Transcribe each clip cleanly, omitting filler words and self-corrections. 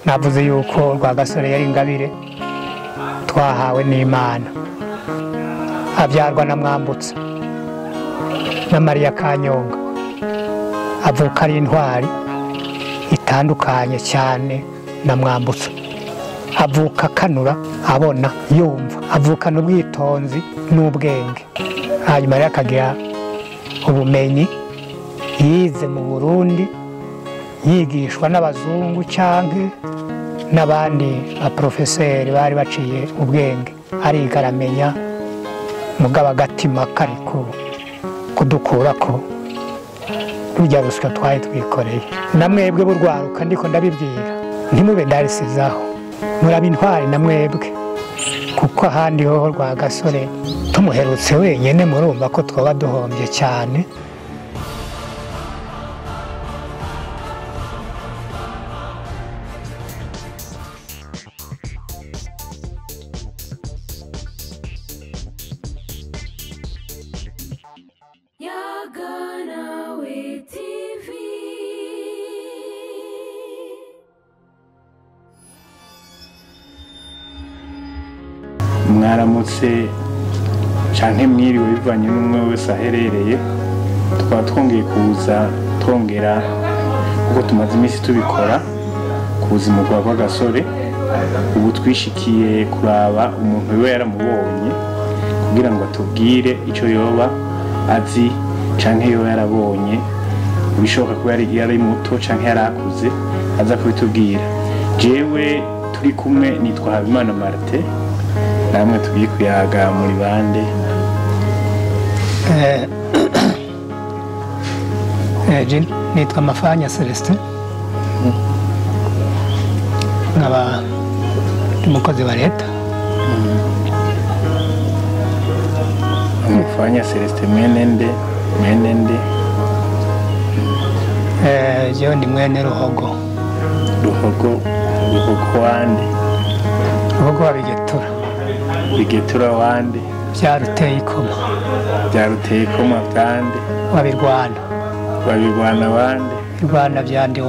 navuze yuko Rwagasore yari ingabire twahawe n'Imana, abyarwa na Mwambutsa na Mariya Kanyonga, avuka ari intwari itandukanye cyane na Mwambutsa, avuka kanura, abona, yumva, avukana ubwitonzi n'ubwenge, hanyuma rero akagira ubumenyi, yize mu Burundi yigishwa n'abazungu canke n'abandi baprofeseri bari baciye ubwenge, ariga aramenya, mugabo agatima kari kudukurako rujya ruswa twari twikoreye. Namwebwe burwaruka ndiko ndabibwira, ntimube darisizaho, muraba intwari namwebwe, kuko ahandi ho Rwagasore tumuherutse wenyene murumva ko twaba duhombye cyane. Mwaramutse canke mwiriwe bivanye n'umwe wese aherereye, tukaba twongeye kuza twongera kuko tumaze iminsi tubikora ku buzima bwa Rwagasore. Ubu twishikiye kuraba umuntu we yaramubonye kugira ngo atubwire ico yoba azi canke yoba yarabonye, bishoboka ko yari muto canke yarakuze, aza kubitubwira. Jewe turi kumwe nitwa Habimana Martin, namwe tugiye kuyaga muri bande. Nitwa Mafanya Celestin, nkaba umukozi wa leta. Mafanya Celestin mwenende jewe ndi mwene Ruhogo wande? Ruhogo wa Bigetura wande? Byaruteye ikoma byande? Wabirwana wande? Irwana byandi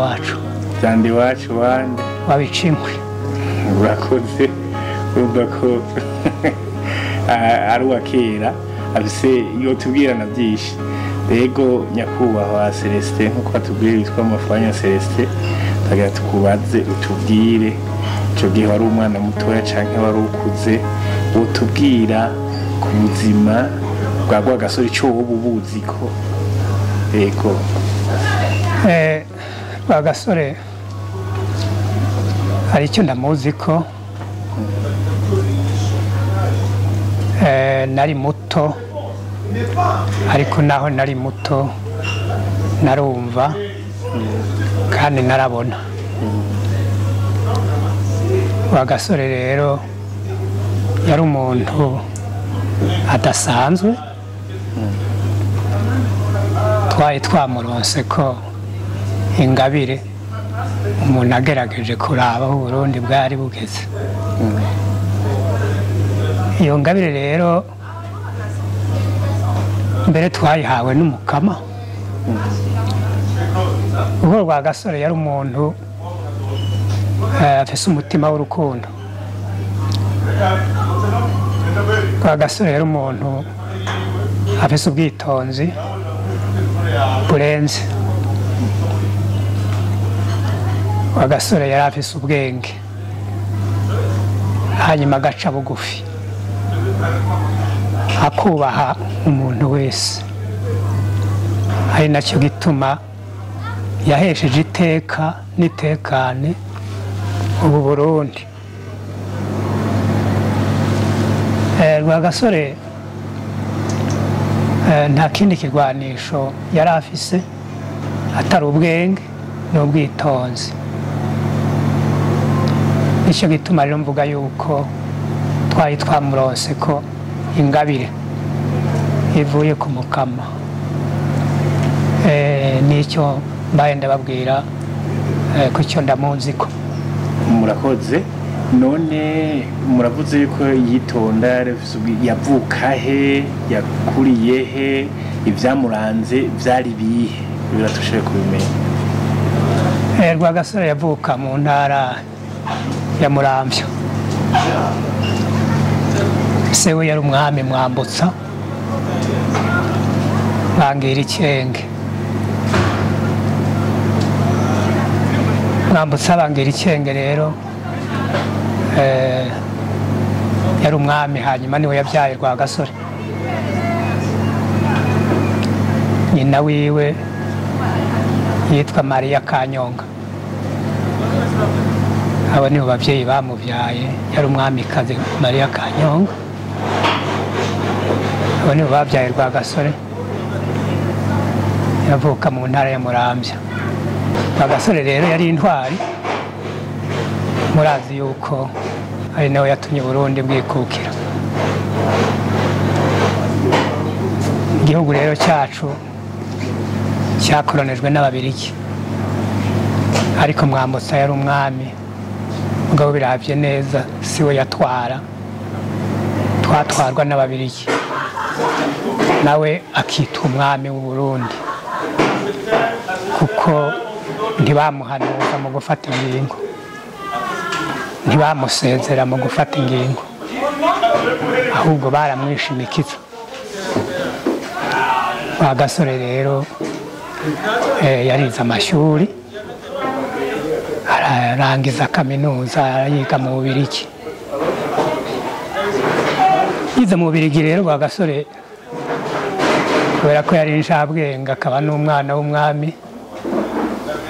wacu wande? Wabicinkwe. Urakoze, urumva ko ari uwa kera, afise iyo tubwirana byinshi. Rego nyakubahwa Celestin, nkuko batubwira witwa Mafanya Celestin, tagira tukubaze utubwire ico gihe wari umwana mutoya canke wari ukuze, utubwira ku buzima bwa Rwagasore ico woba ubuziko. Ego. Rwagasore hari icyo ndamuziko, nari muto, ariko naho nari muto narumva kandi narabona. Rwagasore rero yari umuntu adasanzwe, twari twamuronse ko ingabire umuntu agerageje kuraba aho Burundi bwari bugeze. Iyo ngabire rero mbere twayihawe n'umukama. Ubwo Rwagasore yari umuntu afise umutima w'urukundo. Rwagasore yari umuntu afise ubwitonzi burenze. Rwagasore yari afise ubwenge, hanyuma agaca bugufi, akubaha umuntu wese. Ari nacyo gituma yahesheje iteka n'itekane ubu Burundi. Rwagasore nta kindi kirwanisho yari afise atari ubwenge n'ubwitonzi. Nicyo gituma rero mvuga yuko twari twamuronse ko ingabire ivuye ku mukama. Nicyo mbaye ndababwira ku cyo ndamuziko. Murakoze. None muravuze yuko yitonda, yavuka he, yakuriye he, ibyamuranze byari bihe, biratushoboye kubimenya? Rwagasore yavuka mu ntara ya Muramvya. Se we yari umwami Mwambutsa Bangiricenge. Mwambutsa Bangiricenge rero yari umwami, hanyuma niwe yabyaye Rwagasore. Nyina wiwe yitwa Mariya Kanyonga. Abo nibo bavyeyi bamuvyaye, yari umwamikazi Mariya Kanyonga. Abo nibo babyaye Rwagasore, yavuka mu ntara ya Muramvya. Rwagasore rero yari intwari, murazi yuko ari nawe yatumye Burundi bwikukira. Igihugu rero cyacu cyakoronejwe n'Ababirigi, ariko Mwambutsa yari umwami, mugabo biravye neza siwe yatwara, twatwarwa n'Ababirigi, nawe akitwa umwami w'u Burundi kuko ntibamuhanuza mu gufata ingingo, ntibamusezera mu gufata ingingo, ahubwo baramwishimikiza. Rwagasore rero yarize amashuri, ararangiza kaminuza, yiga mu Bubirigi. Yize mu Bubirigi rero Rwagasore, kubera ko yari inshabwenge akaba n'umwana w'umwami,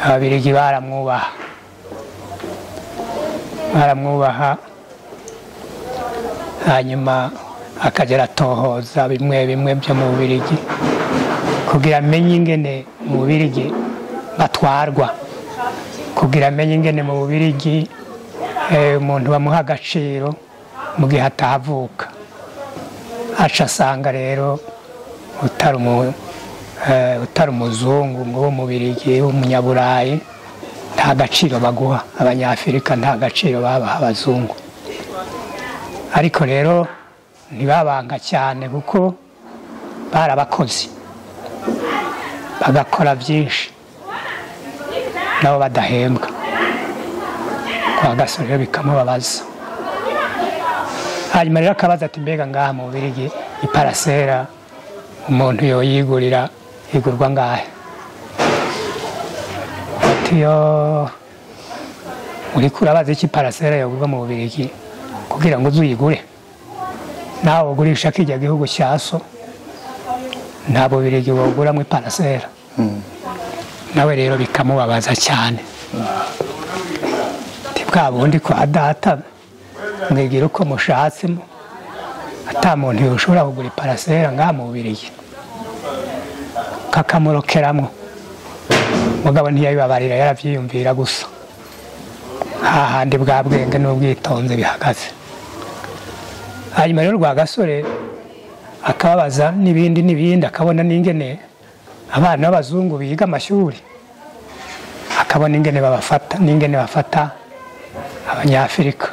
Ababirigi baramwubaha, hanyuma akagera atohoza bimwe bimwe byo mu Bubirigi kugira amenye ingene mu Bubirigi batwarwa, kugira amenye ingene mu Bubirigi umuntu bamuha agaciro mu gihe atahavuka. Aca asanga rero utari umuzungu ngo w'umubirigi w'umunyaburayi nta gaciro baguha, Abanyafurika nta gaciro babaha abazungu. Ariko rero ntibabanga cyane kuko barabakozi, bagakora byinshi nabo badahembwa. Rwagasore rero bikamubabaza, hanyuma rero akabaza ati mbega ngaha mu Bubirigi iparasera umuntu yoyigurira igurwa ngahe? Ati yo uriko urabaza iki parasera yogurwa mu Bubirigi kugira ngo uzuyigure? Nawe ugurisha kijya gihugu cyaso, nta Bubirigi woguramo iparasera. Nawe rero bikamubabaza cyane. Bwa bundi kwa data mwigira uko mushatsemo, ata muntu yoshobora kugura iparasera ngaha mu Bubirigi. Kakamurokeramo, mugabo ntiyabibabarira, yaravyiyumvira gusa. Hahandi bwa bwenge n'ubwitonzi bihagaze. Hanyuma rero Rwagasore akababaza n'ibindi, akabona n'ingene abana b'abazungu biga amashuri, akabona ingene bafata Abanyafurika,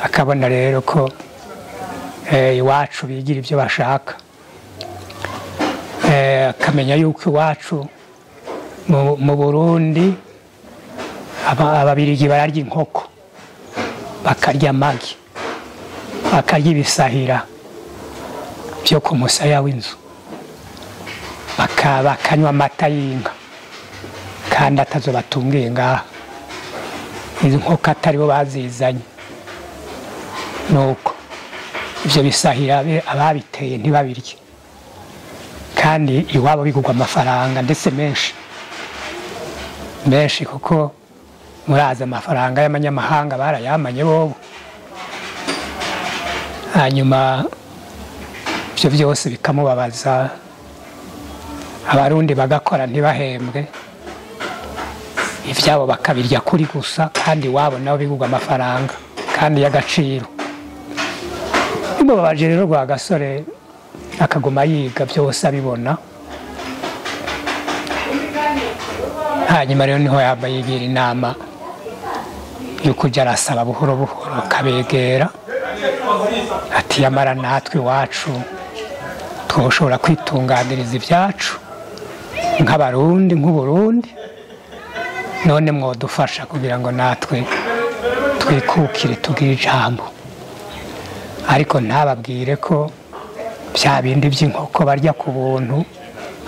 akabona rero ko iwacu bigira ibyo bashaka. Akamenya yuko iwacu mu Burundi Ababirigi bararya inkoko, bakarya amagi, bakarya ibisahira byo ku musaya w'inzu, bakanywa amata y'inka, kandi atazo batungiye ngaha. Izi nkoko ataribo bazizanye, nuko ibyo bisahira ababiteye ntibabirye, kandi iwabo bigurwa amafaranga ndetse menshi kuko muraza amafaranga y'amanyamahanga barayamanye bobo. Hanyuma ibyo byose bikamubabaza, Abarundi bagakora ntibahembwe, ivyabo bakabirya kuri gusa, kandi iwabo nabo bigurwa amafaranga kandi y'agaciro. Bimubabaje rero Rwagasore akaguma yiga byose abibona. Hanyuma rero niho yaba yigira inama yo kujya arasaba buhoro buhoro, akabegera ati yamara natwe iwacu twoshobora kwitunganiriza ibyacu nk'Abarundi, nk'Uburundi, none mwodufasha kugira ngo natwe twikukire tugire ijambo ariko ntababwire ko bya bindi by'inkoko barya ku buntu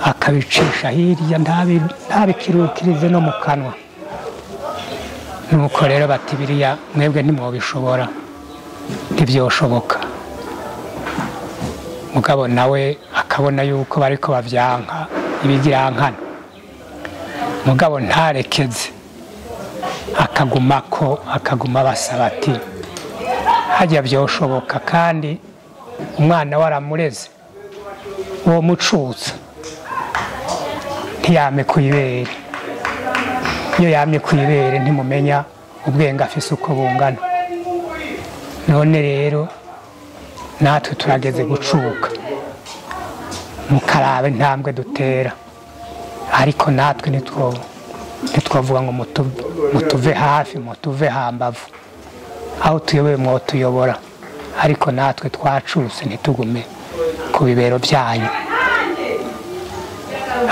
akabicisha hirya ntabikirukirize no mu kanwa. Nuko rero bati biriya mwebwe ntimwobishobora ntibyoshoboka. Mugabo nawe akabona yuko bariko bavyanka ibigirankana, mugabo ntarekeze akaguma basaba ati hajya byoshoboka kandi umwana waramureze uwo mucutsa ntiyame kwibere. Iyo yamye kwibere ntimumenya ubwenge afise uko bungana. None rero natwe turageze gucuka mukarabe ntambwe dutera, ariko natwe ntitwavuga ngo mutuve hafi mutuve hambavu, aho tuyoboye mwotuyobora, ariko natwe twacutse ntitugume ku bibero byanyu.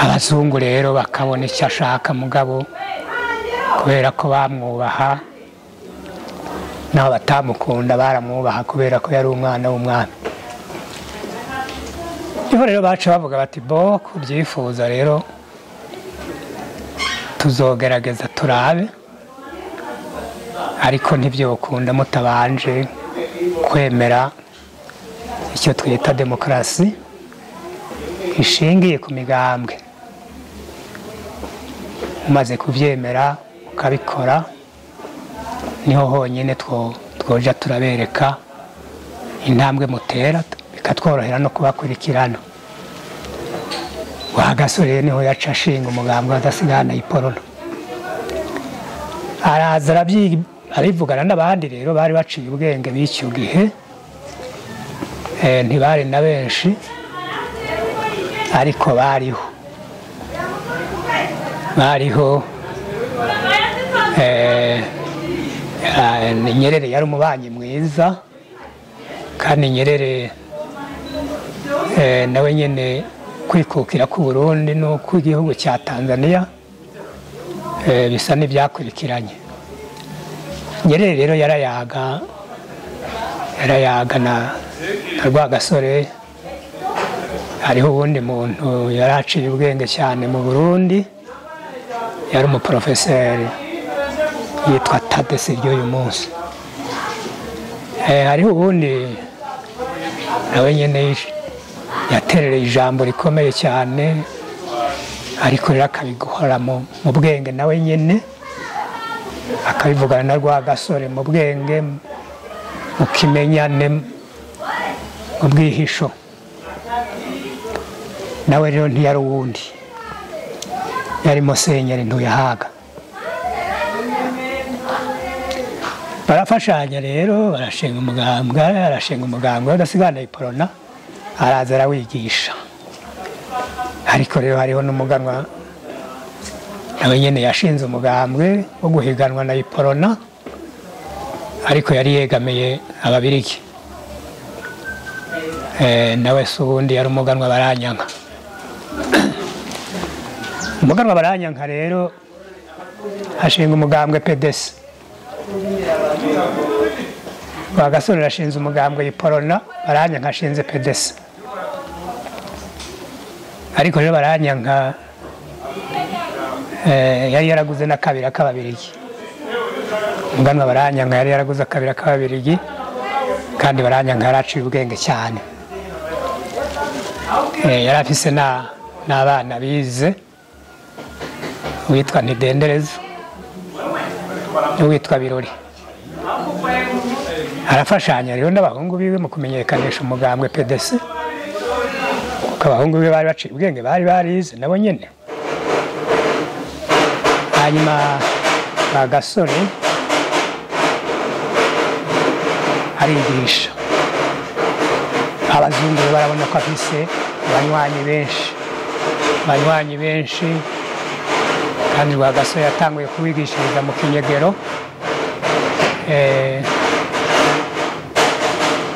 Abazungu rero bakabona icyo ashaka, mugabo kubera ko bamwubaha nabo batamukunda baramwubaha kubera ko yari umwana w'umwami. Niho rero baca bavuga bati bo kubyifuza rero tuzogerageza turabe, ariko ntibyokunda mutabanje kwemera icyo twita demokarasi ishingiye ku migambwe. Umaze kubyemera ukabikora niho honyine twoja turabereka intambwe mutera bikatworohera no kubakurikirana. Wagasore niho yaca ashinga umugambwe w'Abadasigana Iporona, araza arivugana n'abandi rero bari baciye ubwenge b'icyo gihe, ntibari na benshi ariko bariho Nyerere yari umubanyi mwiza, kandi Nyerere nawe nyene kwikukira ku Burundi no ku gihugu cya Tanzania bisa n'ibyakurikiranye. Nyerere rero yarayaga na Rwagasore. Hariho ubundi muntu yaraciye ubwenge cyane mu Burundi, yari umuprofeseri yitwa Tadesi ry'uyu munsi. Hariho ubundi nawe nyene yaterereye ijambo rikomeye cyane, ariko rero akabiguhora mu bwenge nawe nyene, akabivugana na Rwagasore mu bwenge, mu kimenyane, mu bwihisho. Nawe rero ntiyari uwundi, yari Musenyeri Ntuyahaga. Barafashanya rero barashinga umugambwe w'Abadasigana Iporona, araza arawigisha. Ariko rero hariho n'umuganwa nawe nyene yashinze umugambwe wo guhiganwa na Iporona, ariko yari yegamiye Ababirigi. Nawe subundi yari umuganwa Baranyanka. Umuganwa Baranyanka rero ashinga umugambwe PDS. Rwagasore ashinze umugambwe Iporona, Baranyanka ashinze PDS. Ariko rero Baranyanka yari yaraguze n'akabira k'Ababirigi. Umuganwa Baranyanka yari yaraguze akabira k'Ababirigi, kandi Baranyanka yaraciye ubwenge cyane. Yari afise n'abana bize, uwitwa Ntidendereza n'uwitwa Birori. Arafashanya rero n'abahungu biwe mu kumenyekanisha umugambwe PDS, kuko abahungu biwe bari baciye ubwenge, bari barize nabo nyene. Hanyuma Rwagasore arigisha. Abazungu barabona ko afise abanywanyi benshi, kandi Rwagasore yatanguye kubigishiriza mu Kinyegero.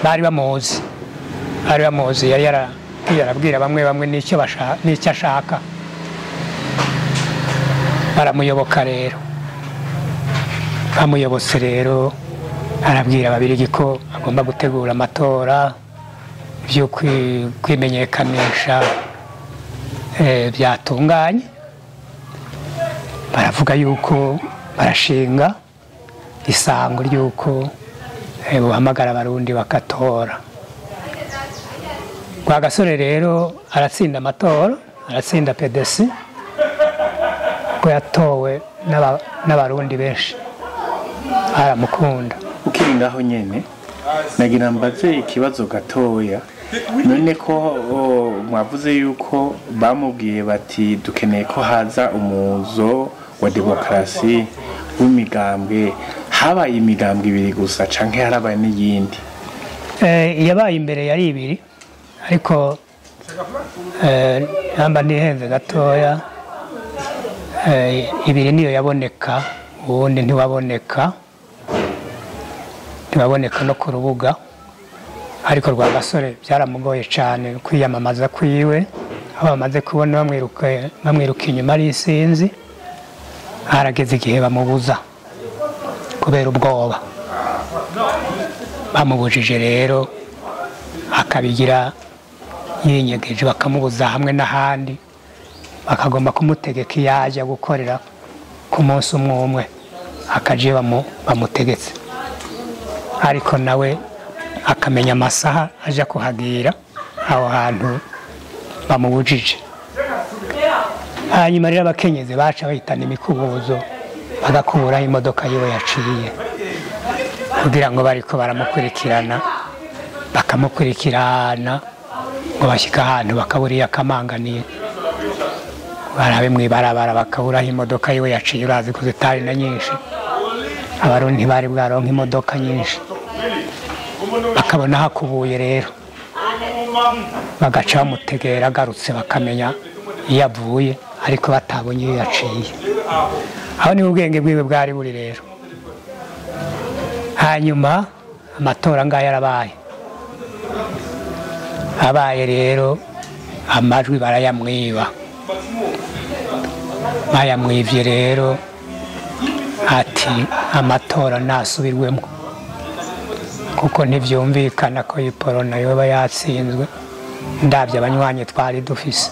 Bari bamuzi, yari yarabwira bamwe n'icyo ashaka, baramuyoboka rero. Bamuyobotse rero arabwira ababirigi ko agomba gutegura amatora byo kwimenyekanisha byatunganye. Baravuga yuko barashinga isango ry'uko buhamagara abarundi bakatora. Rwagasore rero aratsinda amatora, aratsinda PDC ko yatowe n'abarundi benshi aramukunda. Ukiri ngaho nyene nagira mbaze ikibazo gatoya, none ko mwavuze yuko bamubwiye bati dukeneye ko haza umuzo wa demokarasi w'imigambwe, habaye imigambwe ibiri gusa canke harabaye n'iyindi? Yabaye imbere yari ibiri, ariko namba nihenze gatoya, ibiri niyo yaboneka, ubundi ntiwaboneka no ku rubuga. Ariko Rwagasore byaramugoye cyane kwiyamamaza kwiwe, aho bamaze kubona bamwiruka inyuma ari isinzi, harageze igihe bamubuza kubera ubwoba. Bamubujije rero akabigira yinyegeje, bakamubuza hamwe n'ahandi, bakagomba kumutegeka iyo ajya gukorera ku munsi umwe akaje bamutegetse, ariko nawe akamenya amasaha aja kuhagira aho hantu bamubujije. Hanyuma rero abakenyezi baca bahitana imikubuzo, bagakuraho imodoka yiwe yaciye, kugira ngo bariko baramukurikirana bakamukurikirana ngo bashyika ahantu bakaburiye akamanganiye, barabe mw'ibarabara bakaburaho imodoka yiwe yaciye. Urazi ko zitari na nyinshi, abarundi bari bwaronka imodoka nyinshi, bakabona hakubuye rero bagaca bamutegera agarutse, bakamenya iyo avuye ariko batabonye iyo yaciye. Aho niho ubwenge bwiwe bwari buri rero. Hanyuma amatora ngaya abaye rero, amajwi barayamwiba. Bayamwivye rero ati amatora nasubirwemo, kuko ntivyumvikana ko Iporona yoba yatsinzwe ndavye abanywanyi twari dufise.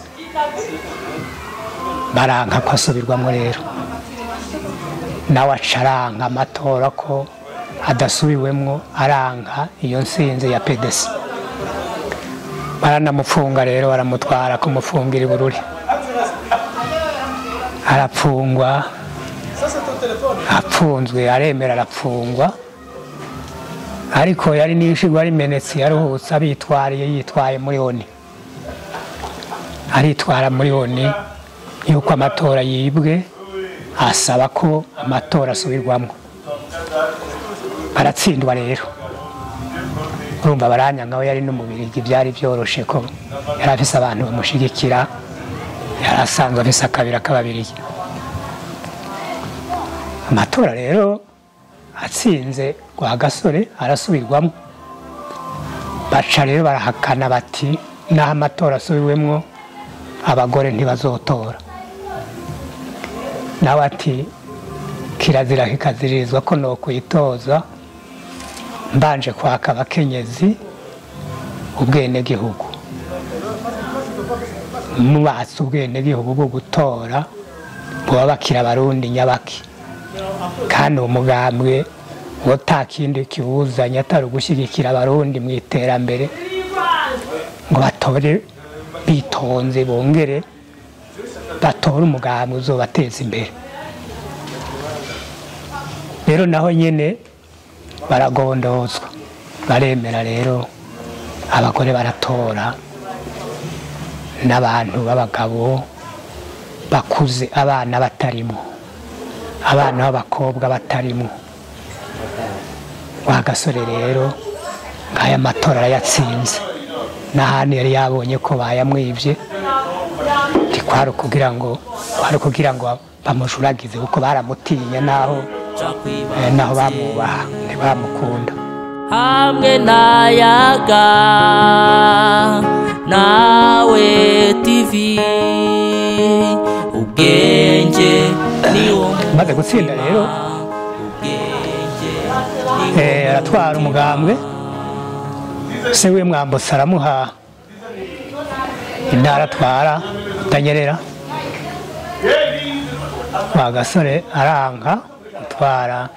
Baranka ko asubirwamo rero, nawe acaranka amatora ko adasubiwemwo, aranka iyo nsinzi ya PDC. Baranamufunga rero, baramutwara kumufungira i Bururi, arapfungwa, apfunzwe aremera arapfungwa. Ariko yari n'ishigwa rimenetse, yaruhutse yitwaye muri ONU, aritwara muri ONU yuko amatora yibwe, asaba ko amatora asubirwamo. Baratsindwa rero, urumva baranyanga we yari n'umubirigi, byari byoroshe ko yari afise abantu bamushigikira, yari asanzwe afise akabira k'ababirigi. Amatora rero atsinze Rwagasore arasubirwamo. Baca rero barahakana bati naho amatora asubiwemwo abagore ntibazotora. Nawe ati kirazira kikaziririzwa ko no kwitoza mbanje kwaka abakenyezi ubwenegihugu, mubatse ubwenegihugu bwo gutora buba bakira abarundi nyabaki, kandi umugambwe ngo takindi kiwuzanye atari ugushyigikira abarundi mu iterambere, ngo batore bitonze bongere batore umugambwe uzobateza imbere. Rero naho nyene baragondozwa, baremera rero abagore baratora, n'abantu b'abagabo bakuze, abana batarimo, abana b'abakobwa batarimo. Rwagasore rero ngaya amatora arayatsinze, n'ahandi yari yabonye ko bayamwivye, kwari kugira ngo bamujuragize, kuko baramutinya naho bamubaha ntibamukunda. Hamwe nayaga nawe TV ubwenge niwo maze gutsinda rero aratwara umugambwe se we Mwambutsa aramuha intara atwara Tanyerera Rwagasore aranka atwara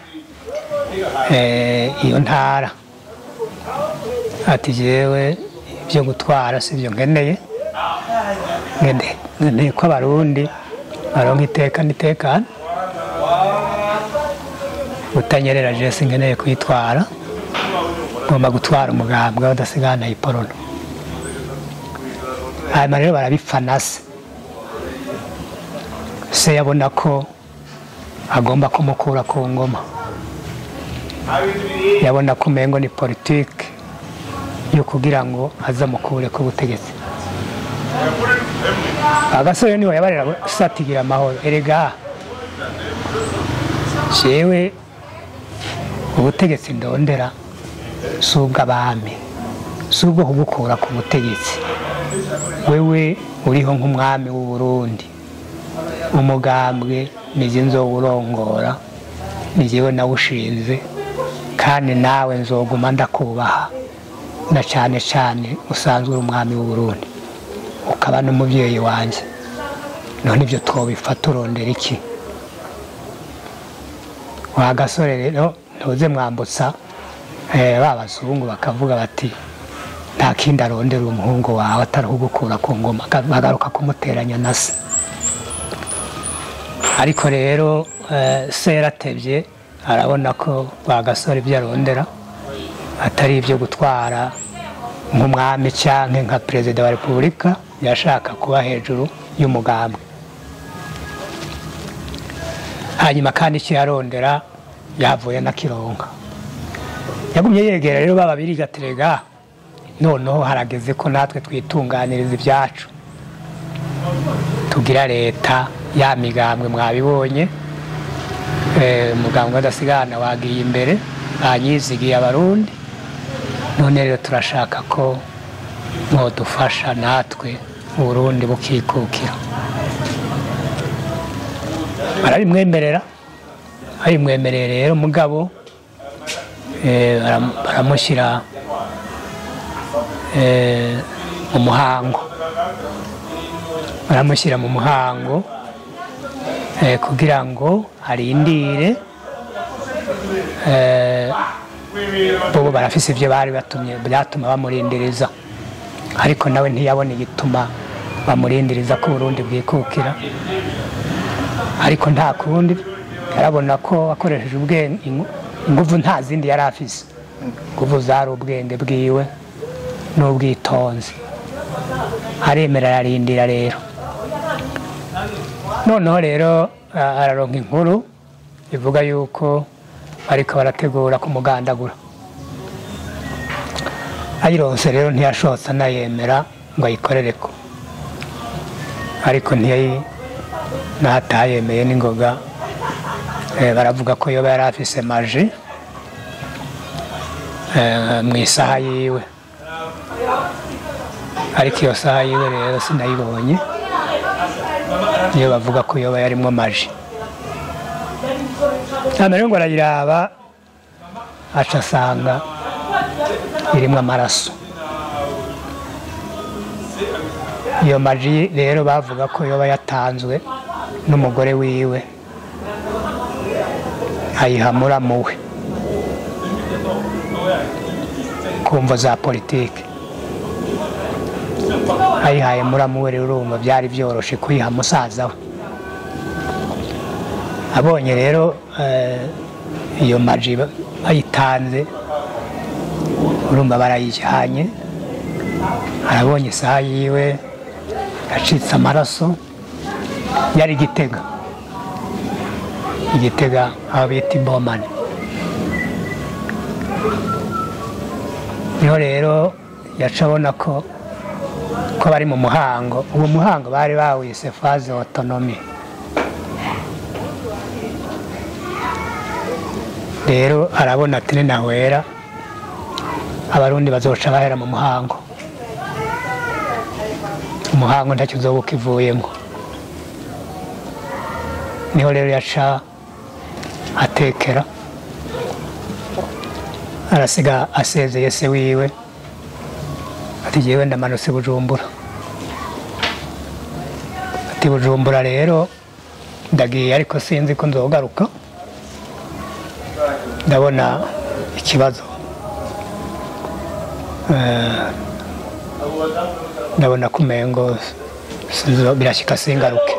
iyo ntara ati jewe ibyo gutwara sibyo nkeneye ko abarundi baronka iteka n'itekano Tanyerera je sinkeneye kwitwara ngomba gutwara umugambwe badasigana iporono hanyuma rero barabipfana se yabona ko agomba kumukura ku ngoma yabona ko umengo ni politike yo kugira ngo azamukure ku butegetsi Agasore niwe yabarira satigira amahoro erega jewe ubutegetsi ndondera subwa abami subwo kugukura ku butegetsi wewe uriho nk'umwami w'u Burundi umugambwe nije nzowurongora nijewe nawushinze kandi nawe nzoguma ndakubaha na cyane cyane usanzwe uri umwami w'u Burundi ukaba n'umuvyeyi wanje none ibyo twobifata urondera iki Agasore rero ntuze Mwambutsa babazungu bakavuga bati nta kindi arondera umuhungu wawe atari kugukura ku ngoma bagaruka kumuteranya na se ariko rero se yaratevye arabona ko Agasore ibyo arondera atari ibyo gutwara nk'umwami canke nka perezida wa repubulika yashaka kuba hejuru y'umugambwe hanyuma kandi icyo yarondera yavuye na Kironka yagumye yegera rero bababiri gaterega noneho harageze ko natwe twitunganiriza ibyacu tugira leta ya migambwe mwabibonye umugambwe adasigana wagiye imbere banyizigiye abarundi none rero turashaka ko mwodufasha natwe Burundi bukikukira barabimwemerera abimwemereye rero mugabo baramushyira mu muhango baramushyira mu muhango kugira ngo arindire bo barafise ibyo bari batumye byatuma bamurindiriza ariko nawe ntiyabona igituma bamurindiriza ko Burundi bwikukira ariko nta kundi yarabona ko akoresheje ubwenge inguvu nta zindi yari afise inguvu zari ubwenge bwiwe n'ubwitonzi aremera ararindira rero noneho rero araronka inkuru ivuga yuko ariko barategura kumugandagura ayironse rero ntiyashotse anayemera ngo ayikorereko ariko natayemeye n'ingoga baravuga ko yoba yari afise maji mu isaha yiwe ariko iyo saha yiwe rero sinayibonye niyo bavuga ko yoba yarimwo maji rero ngo arayiraba aca asanga irimwo amaraso iyo maji rero bavuga ko yoba yatanzwe n'umugore wiwe ayiha muramu we ku mvo za politike ayihaye muramu we rero urumva byari byoroshe kuyiha musaza we abonye rero iyo maji ayitanze urumva barayijyanye arabonye isaha yiwe yacitse amaraso yari Igitega aho bita Ibomane niho rero yaca abona ko bari mu muhango uwo muhango bari bawise phase autonomie rero arabona ati nahwera abarundi bazoca bahera mu muhango umuhango ntacyo uzoba ukivuyemo niho rero yaca atekera arasiga asezeye se wiwe ati jewe ndamanutse Bujumbura, ati Bujumbura rero ndagiye ariko sinzi ko nzogaruka, ndabona ikibazo, ndabona kumengo birashika singaruke,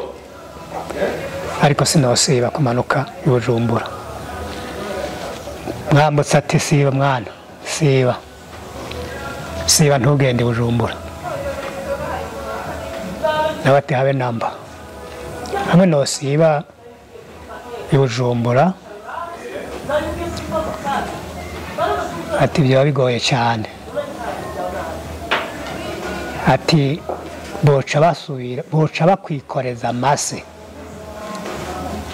ariko sinosiba kumanuka i Bujumbura. Mwambutse ati siba mwana, siba ntugende i Bujumbura. Nawe ati habe namba, hamwe nosiba i Bujumbura ati byaba bigoye cyane, ati boca bakwikoreza amase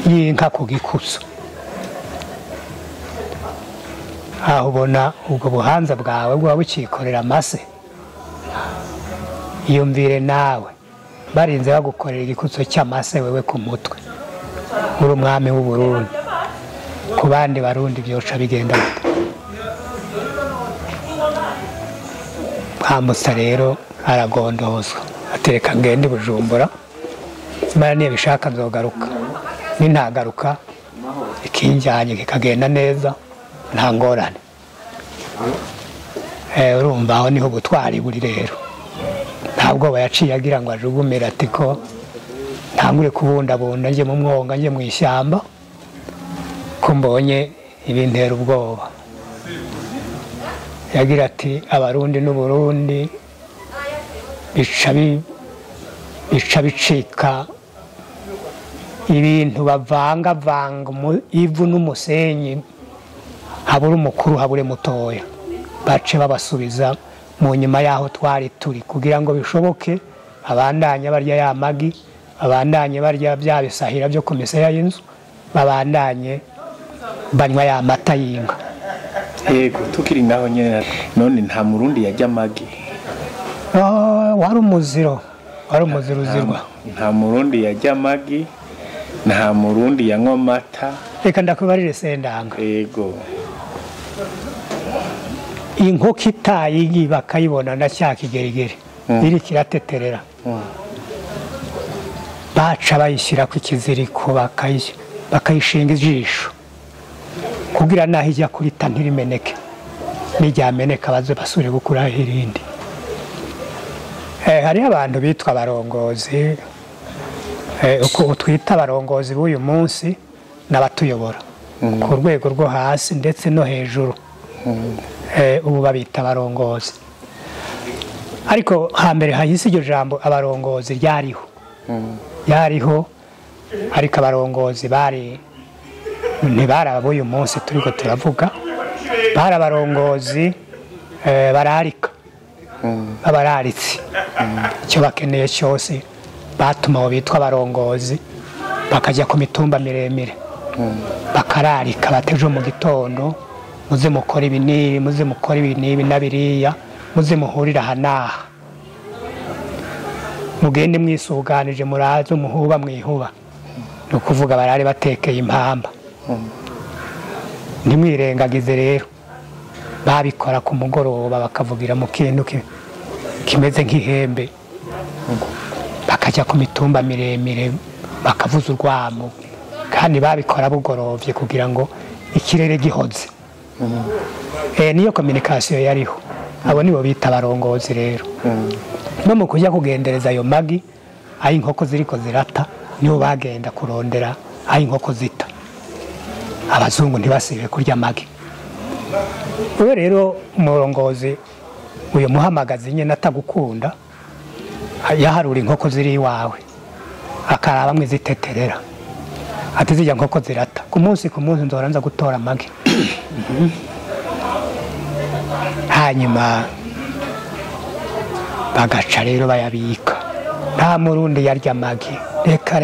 y'inka ku gikuzo, aho ubona ubwo buhanza bwawe bwaba bukikorera amase, iyumvire nawe barinze bagukorera igikuzo cy'amase wewe ku mutwe uri umwami w'u Burundi, ku bandi barundi byoca bigenda bite? Mwambutsa rero aragondozwa atereka ngende Bujumbura, imana niyo bishaka nzogaruka, nintagaruka ikinjyanye kikagenda neza nta ngorane. Urumva aho niho ubutwari buri rero, ntabwo yaciye agira ngo ajugumire ati ko ntangure kubundabunda nje mu mwonga nje mu ishyamba ko mbonye ibintera ubwoba. Yagira ati abarundi n'Uburundi bica bicika ibintu bavanga ivu n'umusenyi, habura umukuru habure mutoya, bace babasubiza mu nyuma yaho twari turi kugira ngo bishoboke abandanye barya ya magi, abandanye barya bya bisahira byo ku misaya y'inzu, babandanye banywa ya mata y'inka. Yego, tukiri ngaho nyene, none nta murundi yajya amagi? Wari umuziro uzirwa. Nta murundi yajya amagi, nta murundi yanywa amata. Reka ndakubarire Sendanga. Yego. Inkoko itayi bakayibona na cya kigerigeri iri kirateterera, baca bayishyira ku kiziriko bakayishinga ijisho kugira naho ijya kurita ntirimeneke, n'iryameneka baze basure gukuraho irindi. Hariho abantu bitwa abarongozi, uko twita abarongozi b'uyu munsi n'abatuyobora ku rwego rwo hasi ndetse no hejuru, ubu babita abarongozi. Ariko hambere hahise iryo jambo abarongozi ryariho, ariko abarongozi ntibari ab'uyu munsi turiko turavuga, bari abarongozi bararika, abararitsi, icyo bakeneye cyose batuma abo bitwa abarongozi bakajya ku mitumba miremire bakararika, batejo mu gitondo muze mukora ibi n'ibi, muze mukora ibi n'ibi na biriya, muze muhurira aha n'aha, mugende mwisuganije muraze umuhuba mwihuba. Ni ukuvuga barari batekeye impamba. Ntimwirengagize rero, babikora ku mugoroba bakavugira mu kintu kimeze nk'ihembe, bakajya ku mitumba miremire bakavuza urwamo, kandi babikora bugorovye kugira ngo ikirere gihoze. Niyo communication yariho, abo nibo bita abarongozi rero. No mu kujya kugendereza ayo magi aho inkoko ziriko zirata, niho bagenda kurondera aho inkoko zita, abazungu ntibasibe kurya amagi. Uwe rero umurongozi uyu muhamagazi nyine atagukunda, yaharura inkoko ziri iwawe akaraba mwe ziteterera, ati zijya nkoko zirata ku munsi nzoranza gutora amagi. Hanyuma bagaca rero bayabika, nta murundi yarya amagi, reka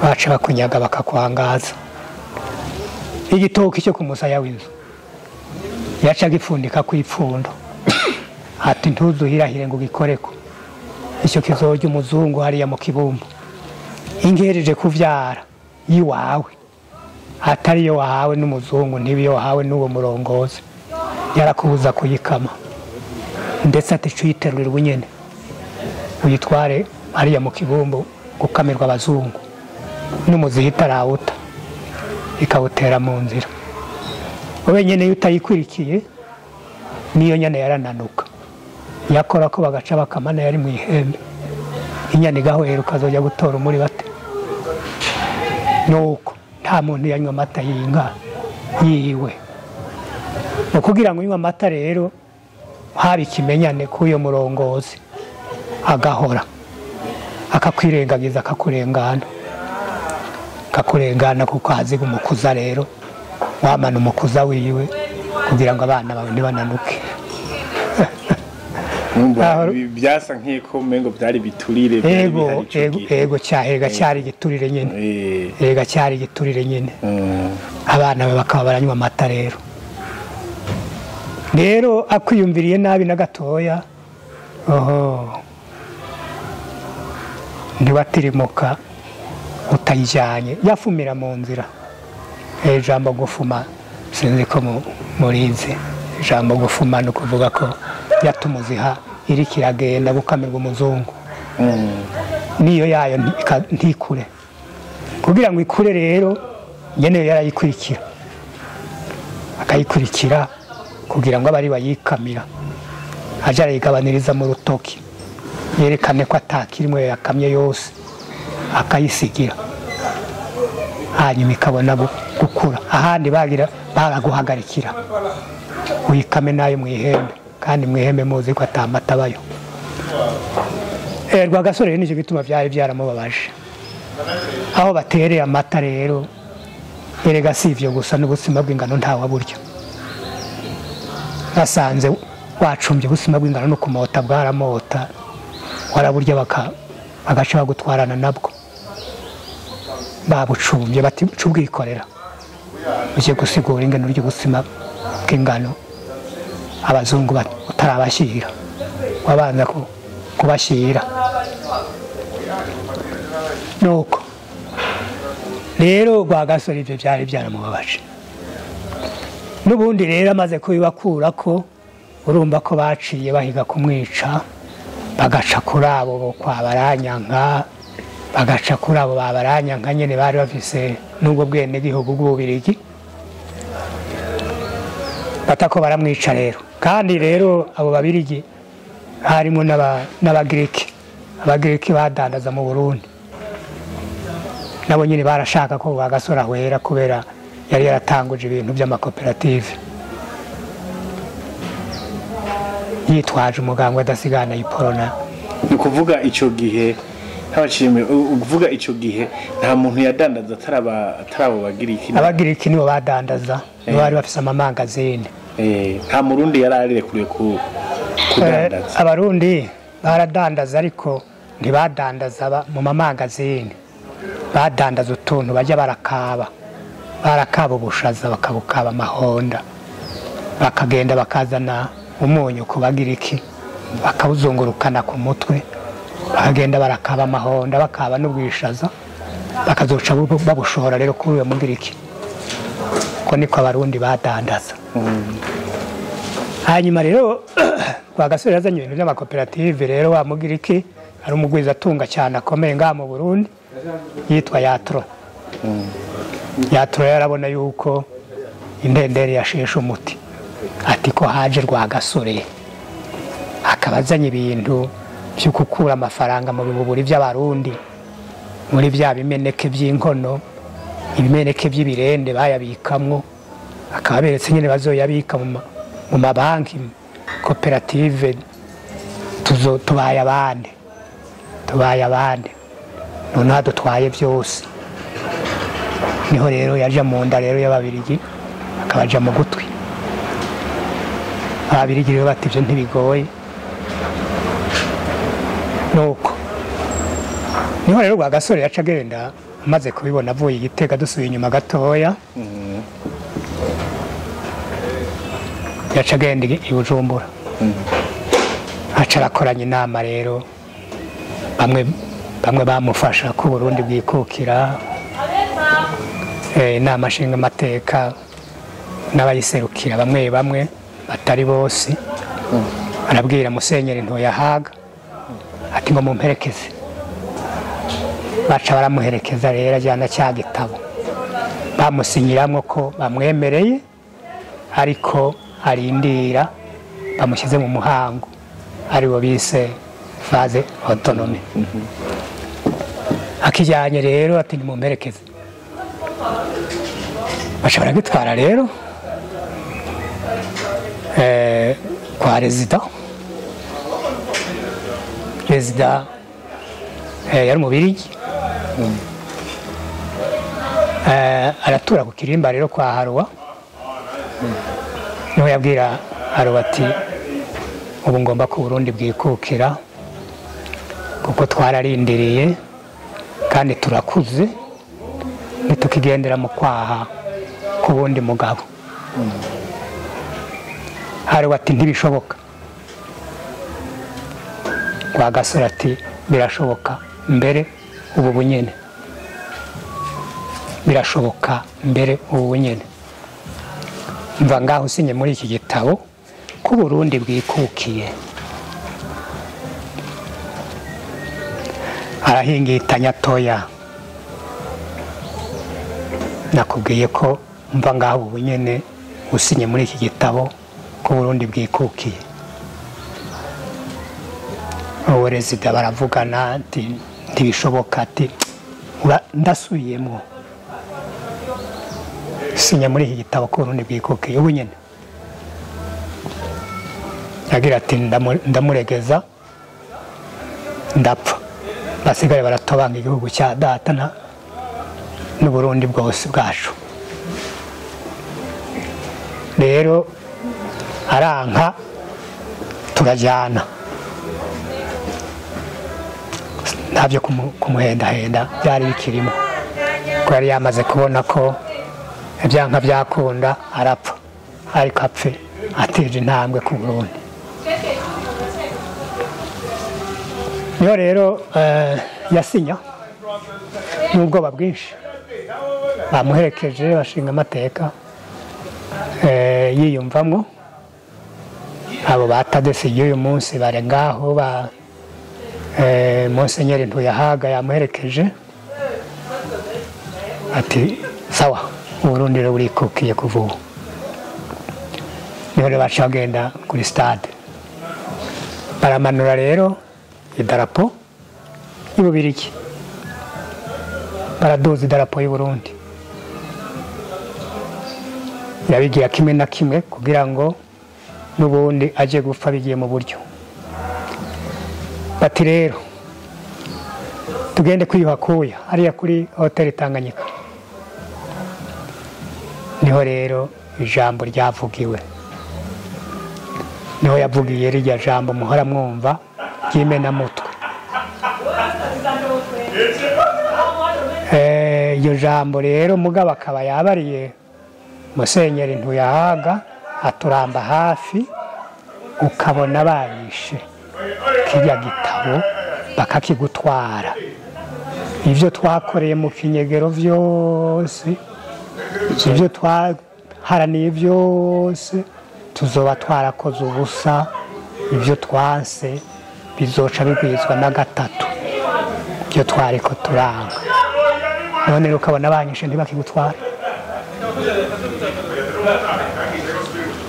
baca bakunyaga bakakwangaza. Igitoki cyo ku musaya w'inzu yaca gipfundika ku ipfundo, ati ntuzuhirahire ngo gikoreko, icyo kizorya umuzungu hariya mu kibumbu, ingereje kuvyara yiwawe atari yo wahawe n'umuzungu ntibiyo wahawe n'uwo murongozi yarakubuza kuyikama ndetse ati cuyiterurira nyene uyitware hariya mu kibumbu gukamirwa abazungu n'umuzihi itarawuta ikawutera mu nzira wowe nyene iyo utayikurikiye niyo nyene yarananuka yakora ko bagaca bakamana yari mu ihembe inyana igahwera ukazojya gutora umuri bate nuko nta muntu yanywa amata y'inka yiwe no kugira ngo unywe amata rero hari ikimenyane k'uyo murongozi agahora akakwirengagiza akakurengana kuko haziga umukuza rero wamana umukuza wiwe kugira ngo abana bawe ntibananuke byasa nk'iko umengo byari biturire ego cyari igiturire nyine ega cyari igiturire nyine abana be bakaba baranywa amata rero akwiyumviriye nabi na gatoya ntiwatirimuka utayijyanye yafumira mu nzira ijambo gufuma sinzi ko murizi ijambo gufuma ni ukuvuga ko yatumuziha iri kiragenda gukamirwa umuzungu niyo yayo ntikure kugira ngo ikure rero nyene yarayikurikira akayikurikira kugira ngo abari bayikamira aje arayigabaniriza mu rutoki yerekane ko atakirimwe yakamye yose akayisigira hanyuma ikabona gukura ahandi baraguhagarikira uyikame nayo mu ihembe kandi mu ihembe muzi ko atamata bayo Rwagasore nicyo gituma byari byaramubabaje aho batereye amata rero erega si ivyo gusa n'ubuzima bw'ingano ntawa buryo nasanze wacumbye ubuzima bw'ingano no kumota bwaramota waraburya bagaca bagutwarana nabwo babucumbye bati cubwikorera uje gusigura ingano ry'ubuzima bw'ingano abazungu utarabashira wabanza kubashira nuko rero Rwagasore ivyo byari byaramubabaje n'ubundi rero amaze kubibakura ko urumva ko baciye bahiga kumwica bagaca kuri abo kwa Baranyanka bagaca kuri abo Baranyanka nyene bari bafise n'ubwo bwene gihugu bw'Ububirigi batako baramwica rero kandi rero abo Babirigi harimo n'Abagiriki Abagiriki badandaza mu Burundi nabo nyine barashaka ko Rwagasore ahwera kubera yari yaratanguje ibintu by'amakoperative yitwaje umuganga adasigana iporona ni kuvuga icyo gihe ntabashimwe uvuga icyo gihe nta muntu yadandaza atarabo Bagiriki Abagiriki nibo badandaza bari bafise amamangazine nta murundi yararire kure kudandaza abarundi baradandaza ariko ntibadandaza mu mamangazine badandaza utuntu bajya barakaba ubushaza bakabukaba amahonda bakagenda bakazana umunyu ku Bagiriki bakawuzungurukana ku mutwe bakagenda barakaba amahonda bakaba n'ubwishaza bakazoca babushora rero kuri uyo Mugiriki ko niko abarundi badandaza hanyuma rero Rwagasore yazanye ibintu by'amakoperative rero wa Mugiriki ari umugwiza atunga cyane akomeye ngaha mu Burundi yitwa Yatro yarabona yuko indendere yasheshe umuti ati ko haje Rwagasore akabazanye ibintu byo gukura amafaranga mu bibuburi by'abarundi muri bya bimeneke by'inkono ibimeneke by'ibirende bayabikamwo akaberetse nyine bazoyabika mu mabanki koperative tubaye abandi none dutwaye byose niho rero yaje mu nda rero y'Ababirigi akabaja mu gutwi Ababirigi rero bati ibyo ntibigoye nuko niho rero Rwagasore yaca agenda amaze kubibona avuye Igitega dusubiye inyuma gatoya yaca agenda i Bujumbura aca arakoranya inama rero bamwe bamufasha ko Burundi bwikukira inama nshingamateka n'abayiserukira bamwe bamwe batari bose arabwira Musenyeri Ntoyahaga ati ngo mumperekeze, baca baramuherekeza rero ajyana cya gitabo bamusinyiramwo ko bamwemereye ariko arindira bamushyize mu muhango ariwo bise phase autonome. Akijyanye rero ati nimumperekeze, baca baragitwara rero kwa rezida yari umubirigi. Aratura ku kirimba rero kwa Haruwa, niho yabwira Haruwa ati ubu ngomba ko Burundi bwikukira kuko twararindiriye kandi turakuze ntitukigendera mu kwaha ku wundi mugabo. Haruwa ati ntibishoboka. Rwagasore ati birashoboka mbere ubu bunyene, birashoboka mbere ubu bunyene. Mva ngaho usinye muri iki gitabo ko Burundi bwikukiye. Arahingitanya toya, nakubwiye ko mva ngaho ubu bunyene usinye muri iki gitabo ko Burundi bwikukiye. Uwo rezida baravugana ati ntibishoboka, ati ndasubiyemo sinya muri iki gitabo ko Burundi bwikukiye ubu nyene. Yagira ati ndamuregeza ndapfa, basigaye baratobanga igihugu cya data n'Uburundi bwose bwacu. Rero aranka turajyana, ntabyo kumuhendahenda byari bikirimo ko yari yamaze kubona ko ibyanka byakunda arapfa, ariko apfe ateje intambwe ku Burundi. Niyo rero yasinya n'ubwoba bwinshi, bamuherekeje bashinga amateka yiyumvamwo. Abo batadesiye uyu munsi bari ngaho, Musenyeri Ntoyahaga yamuherekeje ati sawa Burundi rero burikukiye kuva ubu. Niho rero baca bagenda kuri stade, baramanura rero idarapo y'Ububirigi, baraduza idarapo y'Uburundi, yabigira kimwe na kimwe kugira ngo n'ubundi aje gupfa bigiye mu buryo. Bati rero tugende kwiyuhakuya hariya kuri hoteli Tanganyika. Niho rero ijambo ryavugiwe, niho yavugiye rirya jambo muhora mwumva ry'imenamutwe. Iyo jambo rero mugabo akaba yabariye Musenyeri Ntoyahaga aturamba hafi, ukabona bayishe kijya gitabo bakakigutwara. Ibyo twakoreye mu kinyegero byose, ibyo twaharaniye byose tuzoba twarakoze ubusa, ibyo twanse bizoca bigwizwa na gatatu ibyo twariko turanga. None rero ukabona banyishe ntibakigutwara.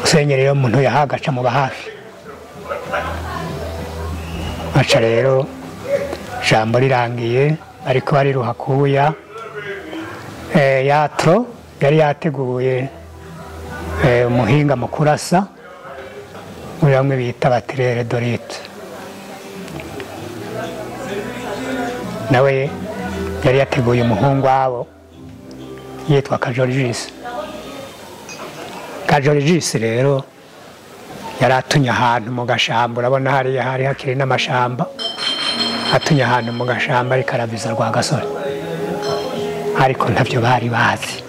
Musenyeri rero Ntoyahaga aca mu bahafi, aca rero jambo rirangiye ariko bari ruhakuya. Yatro yari yateguye umuhinga mu kurasa muri bamwe bita batirere dorite, nawe yari yateguye umuhungu wabo yitwa Kajorigisi. Kajorigisi rero yari atunye ahantu mu gashamba, urabona hariya hari hakiri n'amashamba, atunye ahantu mu gashamba ariko araviza Rwagasore, ariko ntabyo bari bazi,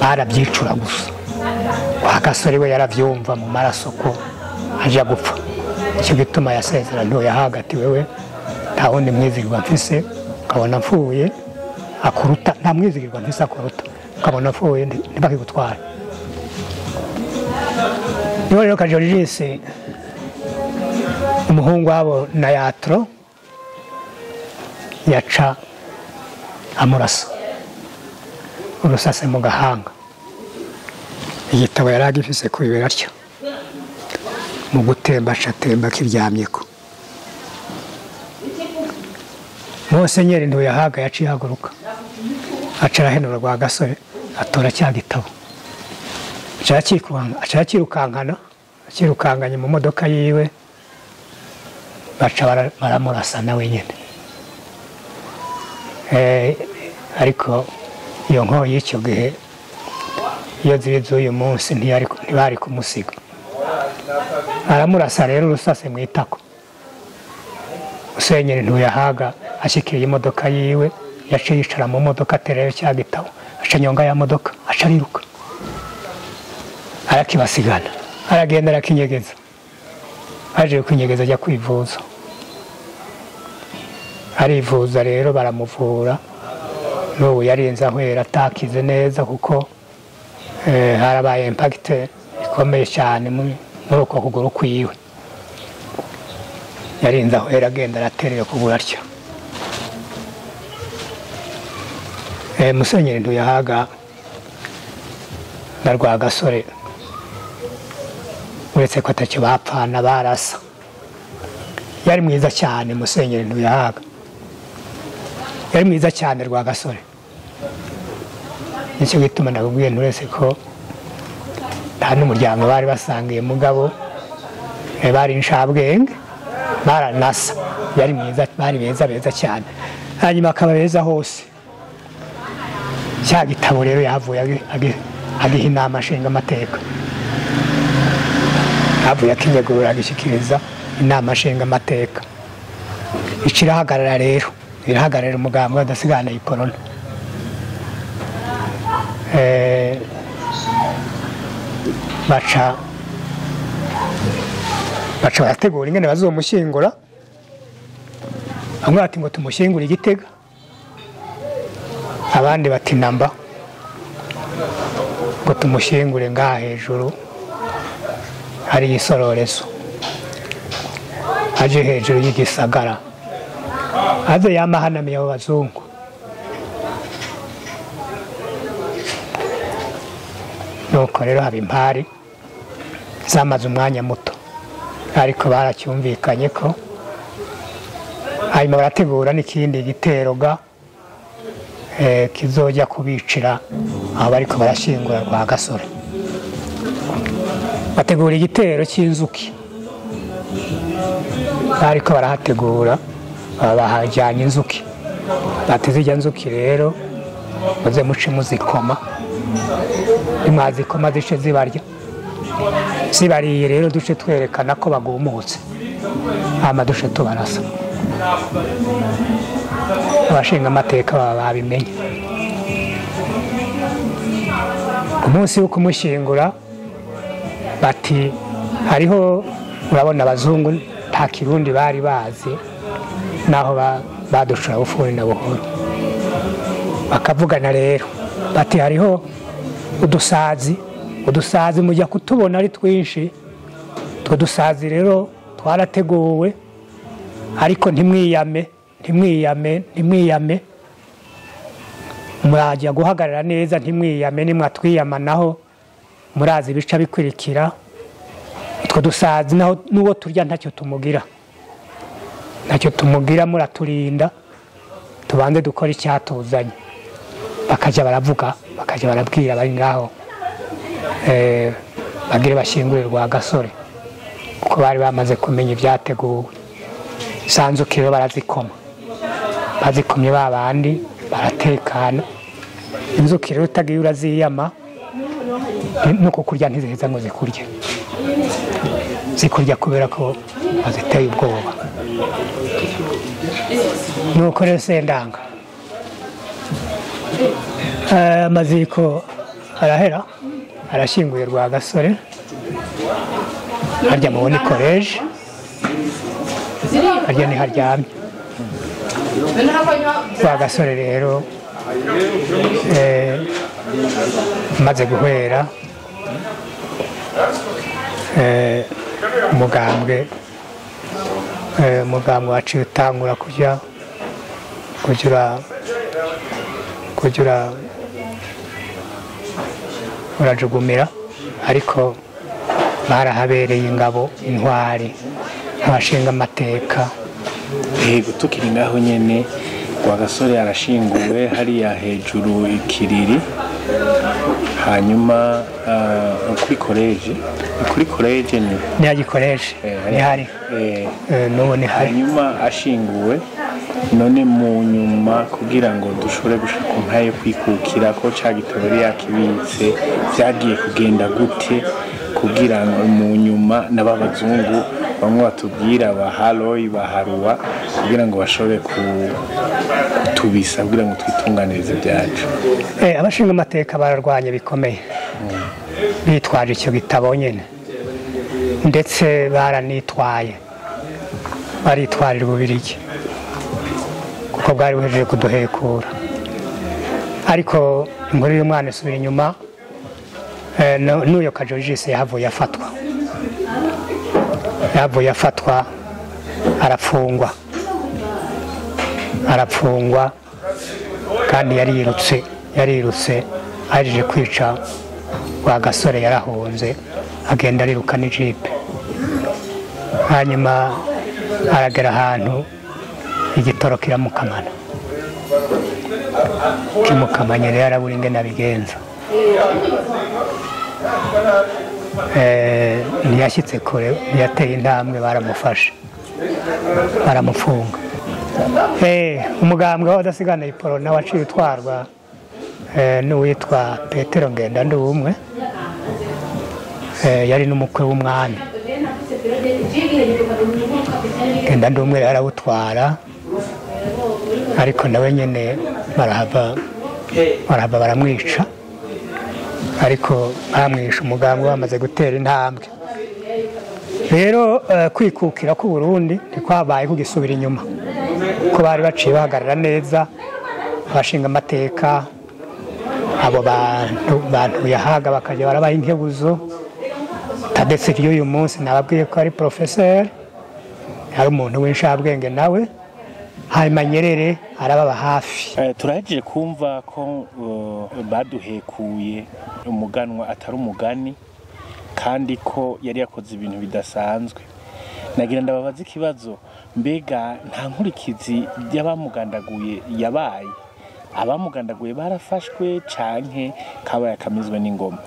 barabyicura gusa. Rwagasore we yarabyumva mu maraso ko aja gupfa. Icyo gituma yasezera Ntoyahaga ati wewe nta wundi mwizigwa mfise, ukabona mfuye akuruta nta mwizigirwa ntisa akuruta ukabona apfuye ntibakigutwara niho rero Kajorigisi umuhungu wabo na Yatro yaca amurasa urusase mu gahanga igitabo yari agifise ku bibero atyo mu gutemba acatemba kiryamyeko Musenyeri Ntuyahaga yaciye haguruka aca arahenura Rwagasore atora cya gitabo acakirukankana akirukanganye mu modoka yiwe baca baramurasa nawe nyine ariko iyo nko y'icyo gihe iyo ziri z'uyu munsi ntibari kumusiga aramurasa rero urusase mu itako Musenyeri Ntuyahaga ashikiriye imodoka yiwe yaciye yicara mu modoka atereyo cya gitabo aca nyonga ya modoka aca ariruka arakibasigana aragenda arakinyegeza aje kwinyegeza ajya kwivuza arivuza rero baramuvura n'ubu yarinze ahwera atakize neza kuko harabaye impact ikomeye cyane muri uko kuguru kwiwe yarinze ahwera agenda araterera kugura atyo Musenyeri Ntuyahaga na Rwagasore uretse ko atacyo bapfana barasa yari mwiza cyane Musenyeri Ntuyahaga yari mwiza cyane Rwagasore nicyo gituma ndakubwiye nturese ko nta n'umuryango bari basangiye mugabo bari inshabwenge baranasa yari mwiza bari beza cyane hanyuma akaba beza hose cya gitabo rero yavuye agiha inama nshingamateka yavuye akinyegura agishikiriza inama nshingamateka irahagarara rero irahagarara umugambi w'adasigana iporona baca barategura ingene bazomushyingura bamwe bati ngo tumushyingure Igitega abandi bati namba ngo tumushyingure ngaha hejuru hari isororezo aje hejuru y'igisagara aze yamahanamiye abo bazungu nuko rero haba impari zamaze umwanya muto ariko baracyumvikanye ko hanyuma barategura n'ikindi gitero kizojya kubicira aho bariko barashyingura Rwagasore bategura igitero cy'inzuki ariko barahategura bahajyanye inzuki bati zijya nzuki rero muze muce muzikoma nimwazikoma zice zibarya zibariye rero duce twerekana ko bagumutse hama duce tubarasa abashinga amateka baba babimenye ku munsi wo kumushyingura bati hariho urabona abazungu nta kirundi bari bazi naho badushura bufuni na buhoro bakavugana rero bati hariho udusazi mujya kutubona ari twinshi utwo dusazi rero twarateguwe ariko ntimwiyame murajya guhagarara neza ntimwiyame nimwatwiyamanaho murazi ibica bikurikira utwo dusazi naho n'uwo turya ntacyo tumugira muraturinda tubanze dukora icyatuzanye bakajya baravuga bakajya barabwira bari ngaho bagire bashyingure Rwagasore kuko bari bamaze kumenya ibyateguwe isanzukiro bazikomye babandi baratekana inzukiro utagiye uraziyama nuko kurya ntiziheza ngo zikurya kubera ko baziteye ubwoba nuko rero Sendanga amaziko arahera arashyinguye Rwagasore harya mubona ikoreje harya ni haryamye Rwagasore rero maze guhera umugambwe waciye utangura kugira urajugumira, ariko barahabereye ingabo intwari abashinga amateka. Yego, tukiri ngaho nyene Rwagasore arashinguwe hariya hejuru ikiriri, hanyuma kuri koleje ni agikoreshe nihari n'ubu nihari. Hanyuma ashinguwe, none mu nyuma kugira ngo dushobore gushaka nkayo kwikukira ko ca gitabo yari yakibitse, vyagiye kugenda gute kugira ngo mu nyuma n'ababazungu bamwe batubwira baharoyi baharuwa kugira ngo bashobore kutubisa kugira ngo twitunganirize byacu? Abashinga amateka bararwanye bikomeye, bitwaje icyo gitabo nyene, ndetse baritwarira Ububirigi kuko bwari buhejeje kuduhekura. Ariko inkuru y'umwana isubira inyuma, n'uyo Kajojise yahavuye afatwa arapfungwa kandi yarirutse ahejeje kwica Rwagasore, yarahunze agenda ariruka n'ijipe. Hanyuma aragera ahantu igitoro kimukamanye rero arabura ingene abigenza. Ntiyashyitse kure, ntiyateye intambwe, baramufashe baramufunga. Umugambwe w'abadasigana Iporona waciye utwarwa n'uwitwa Petero Ngendandumwe, yari n'umukwe w'umwami. Ngendandumwe arawutwara, ariko nawe nyene barahava baramwica, ariko bamwisha umugambwe bamaze gutera intambwe. Rero kwikukira ku Burundi ntikwabaye kugisubira inyuma, ko bari baciye bahagarara neza abashinga amateka, abo bantu yahaga bakajya barabaha inkebuzo. Tadetse y'uyu munsi nababwiye ko ari professeur, ari umuntu w'inshabwenge nawe. Hanyuma Nyerere arababa hafi. Turahejeje kumva ko baduhekuye umuganwa atari umugani, kandi ko yari yakoze ibintu bidasanzwe. Nagira ndababaza ikibazo, mbega nta nkurikizi y'abamugandaguye yabaye? Abamugandaguye barafashwe canke kabaye akamizwe n'ingoma?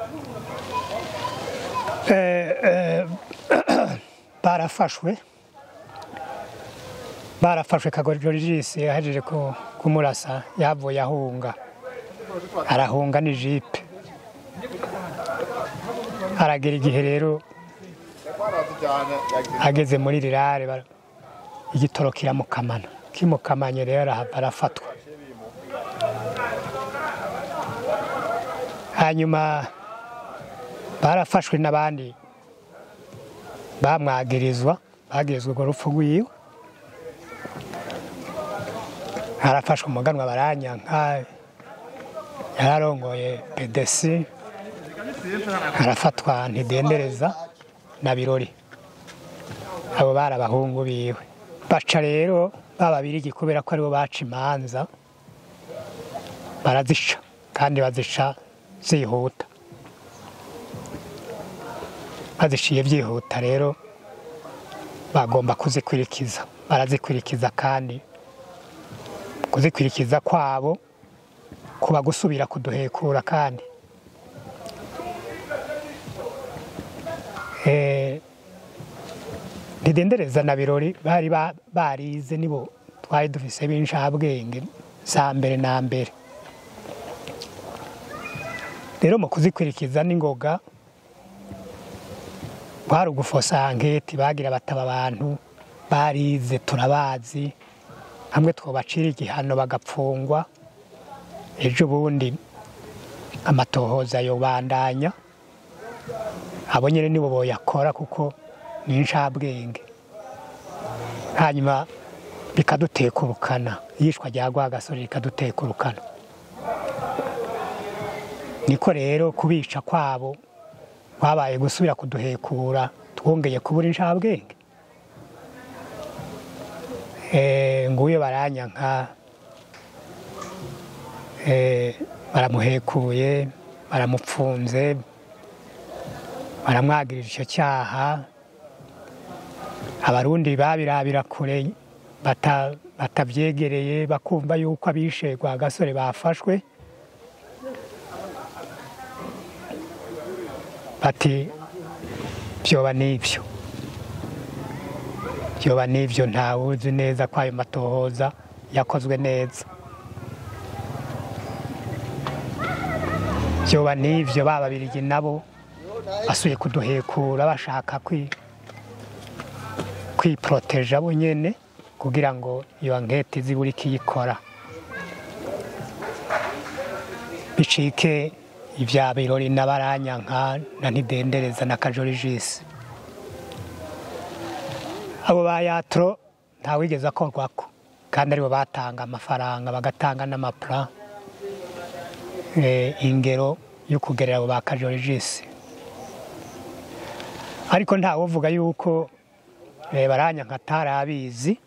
barafashwe Kajojise yahejeje kumurasa, yavuye arahunga n'ijipe. Aragera igihe rero ageze muri rirare, igitoro kimukamanye rero arafatwa. Hanyuma barafashwe n'abandi bagirizwa urwo rupfu rwiwe. Harafashwe umuganwa Baranyanka, yararongoye PDC, harafatwa Ntidendereza na Birori, abo bari abahungu biwe. Baca rero Bababirigi kubera ko aribo baca imanza, barazica kandi bazica zihuta. Baziciye byihuta rero bagomba kuzikwirikiza, barazikwirikiza, kandi kuzikwirikiza kwabo kuba gusubira kuduhekura. Kandi Ntidendereza na Birori bari barize, nibo twari dufise b'inshabwenge za mbere na mbere. Rero mu kuzikwirikiza n'ingoga bari ugufosa anketi, bagira bataba abantu barize turabazi, hamwe twobacira igihano bagapfungwa, ejo bundi amatohoza yobandanya. Abo nyene nibo boyakora kuko ni inshabwenge. Hanyuma bikadutekurukana, yishwa rya Rwagasore rikadutekurukana. niko rero kubica kwabo kwabaye gusubira kuduhekura twongeye kubura inshabwenge. Nguye baranyanka, baramuhekuye, baramupfunze, baramwagirira icyo cyaha. Abarundi babirabira kure batabyegereye bakumva yuko abishe Rwagasore bafashwe, bati byoba n'ibyo ntawuzi neza ko ayo matohoza yakozwe neza. Byoba n'ibyo bababirigi nabo basuye kuduhekura bashaka kwiproteja bo nyene kugira ngo iyo ankete ziburi kiyikora bicike ibya birori n'abaranyanka na Ntidendereza na Kajorijisi. Abo bayatro ntawigeze akorwako kandi aribo batanga amafaranga bagatanga n'amaplan ingero yo kugerera abo ba Kajorijisi. Ariko ntawovuga yuko baranyanka atarabizi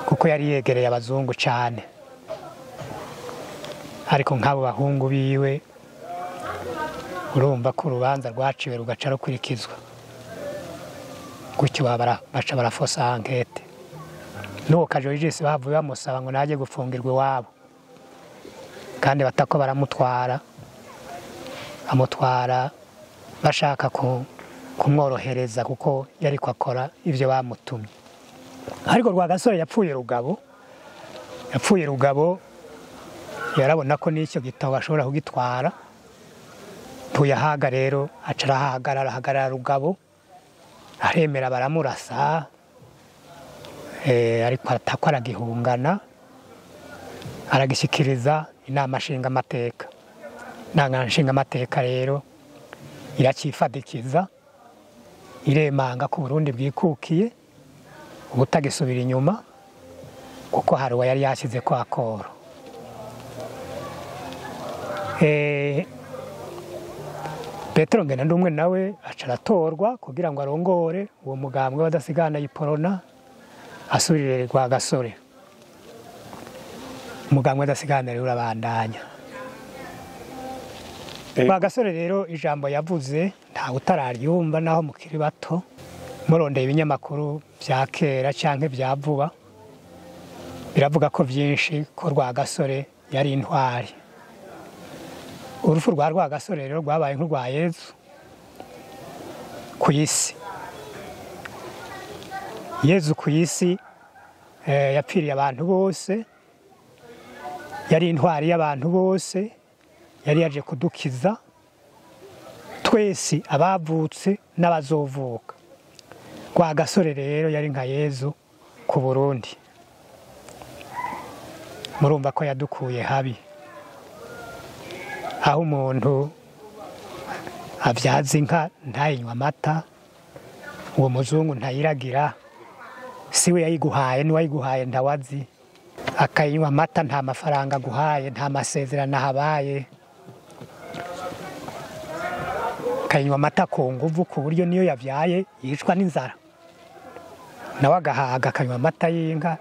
kuko yari yegereye abazungu cyane. Ariko nk'abo bahungu biwe urumva ko urubanza rwaciwe rugaca rukurikizwa, gutyo baca barafosa ankete. N'uwo Kajorijisi bavuye bamusaba ngo najye gufungirwa iwabo, kandi batako baramutwara bashaka kumworohereza kuko yari kwakora ibyo bamutumye. Ariko Rwagasore yapfuye rugabo yarabona ko n'icyo gitabo bashobora kugitwara. Puyahaga rero ahagarara rugabo aremera baramurasa, ariko atako aragihungana aragishyikiriza inama nshingamateka. Inama nshingamateka rero iracyifadikiza iremanga ko Burundi bwikukiye ubutagisubira inyuma kuko hari uwo yari yashyize ko akoro. Petero Ngenandumwe nawe aca aratorwa kugira ngo arongore uwo mugambwe w'abadasigana yiporona asubirire Rwagasore. Umugambwe w'abadasigana rero urabandanya. Rwagasore rero ijambo yavuze ntawe utararyumva naho mukiri bato, murondeye ibinyamakuru bya kera canke bya vuba biravuga ko byinshi ko Rwagasore yari intwari. Urupfu rwa Rwagasore rero rwabaye nk'urwa Yezu ku isi. Yezu ku isi yapfiriye abantu bose, yari intwari y'abantu bose, yari yaje kudukiza twese abavutse n'abazovuka. Rwagasore rero yari nka Yezu ku Burundi. Murumva ko yadukuye habi, aho umuntu abyaza inka ntayinywa amata, uwo muzungu ntayiragira, siwe yayiguhaye n'uwayiguhaye ntawazi, akayinywa amata nta mafaranga aguhaye, nta masezerano habaye, akayinywa amata ku nguvu ku buryo niyo yabyaye yicwa n'inzara, nawe agahaga akanywa amata y'inka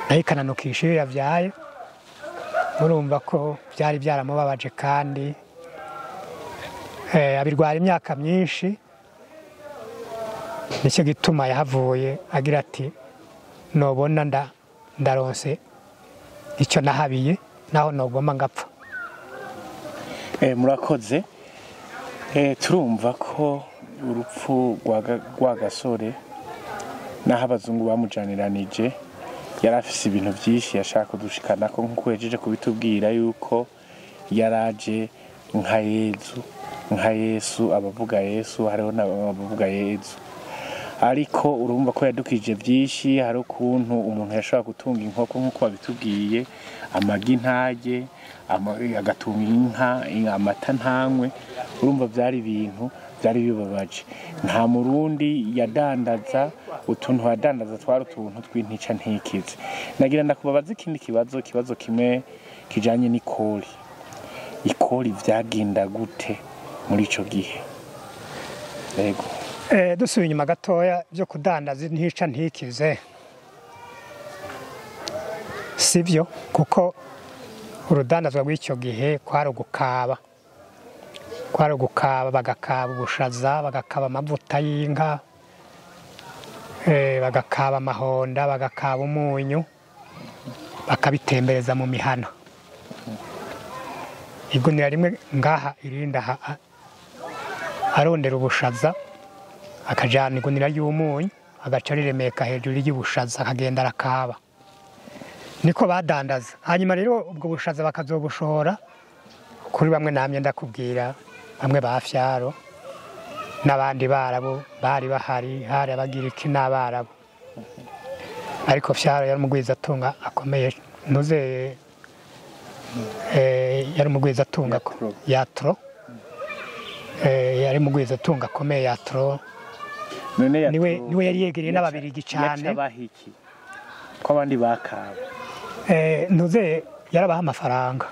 nayo ikananukisha iyo yabyaye. Murumva ko byari byaramubabaje kandi abirwara imyaka myinshi. Nicyo gituma yahavuye agira ati nobona ndaronse icyo nahabiye naho nogoma ngapfa. Murakoze. Turumva ko urupfu rwa Gasore naho abazungu bamujaniranije yari afise ibintu byinshi yashaka kudushikana ko nkuko yejeje kubitubwira yuko yaraje nka Yesu abavuga Yesu hariho n'abavuga Yesu. Ariko urumva ko yadukije byinshi, hari ukuntu umuntu yashaka gutunga inkoko nkuko babitubwiye, amagi ntage, agatunga inka, amata ntanywe. Urumva byari ibintu byari bibabaje. Nta Murundi yadandaza utuntu yadandaza twari utuntu tw'intica ntikize. Nagira ndakubabaza ikindi kibazo kimwe kijanye n'ikori. Ikori vyagenda gute muri ico gihe? Yego. Dusubiye inyuma gatoya byo kudandaza ntica ntikize sivyo, kuko urudandazwa rw'icyo gihe kwari ugukaba bagakaba ubushaza, bagakaba amavuta y'inka, bagakaba amahonda, bagakaba umunyu, bakabitembereza mu mihana. Igunira rimwe ngaha irinda arondera ubushaza akajana igunira y'umunyu agaca riremeka hejuru y'ubushaza akagenda arakaba. Niko badandaza. Hanyuma rero ubwo bushaza bakazobushora kuri bamwe namye ndakubwira, bamwe ba Fyaro n'abandi barabo bari bahari, hari abagiriki n'abarabo. Ariko Fyaro yari umugwiza atunga akomeye, ntuze yari umugwiza atunga yatro, yari umugwiza atunga akomeye yatro. Niwe yari yegereye n'ababirigi cyane. Ko abandi bakaba ntuze yarabaha amafaranga,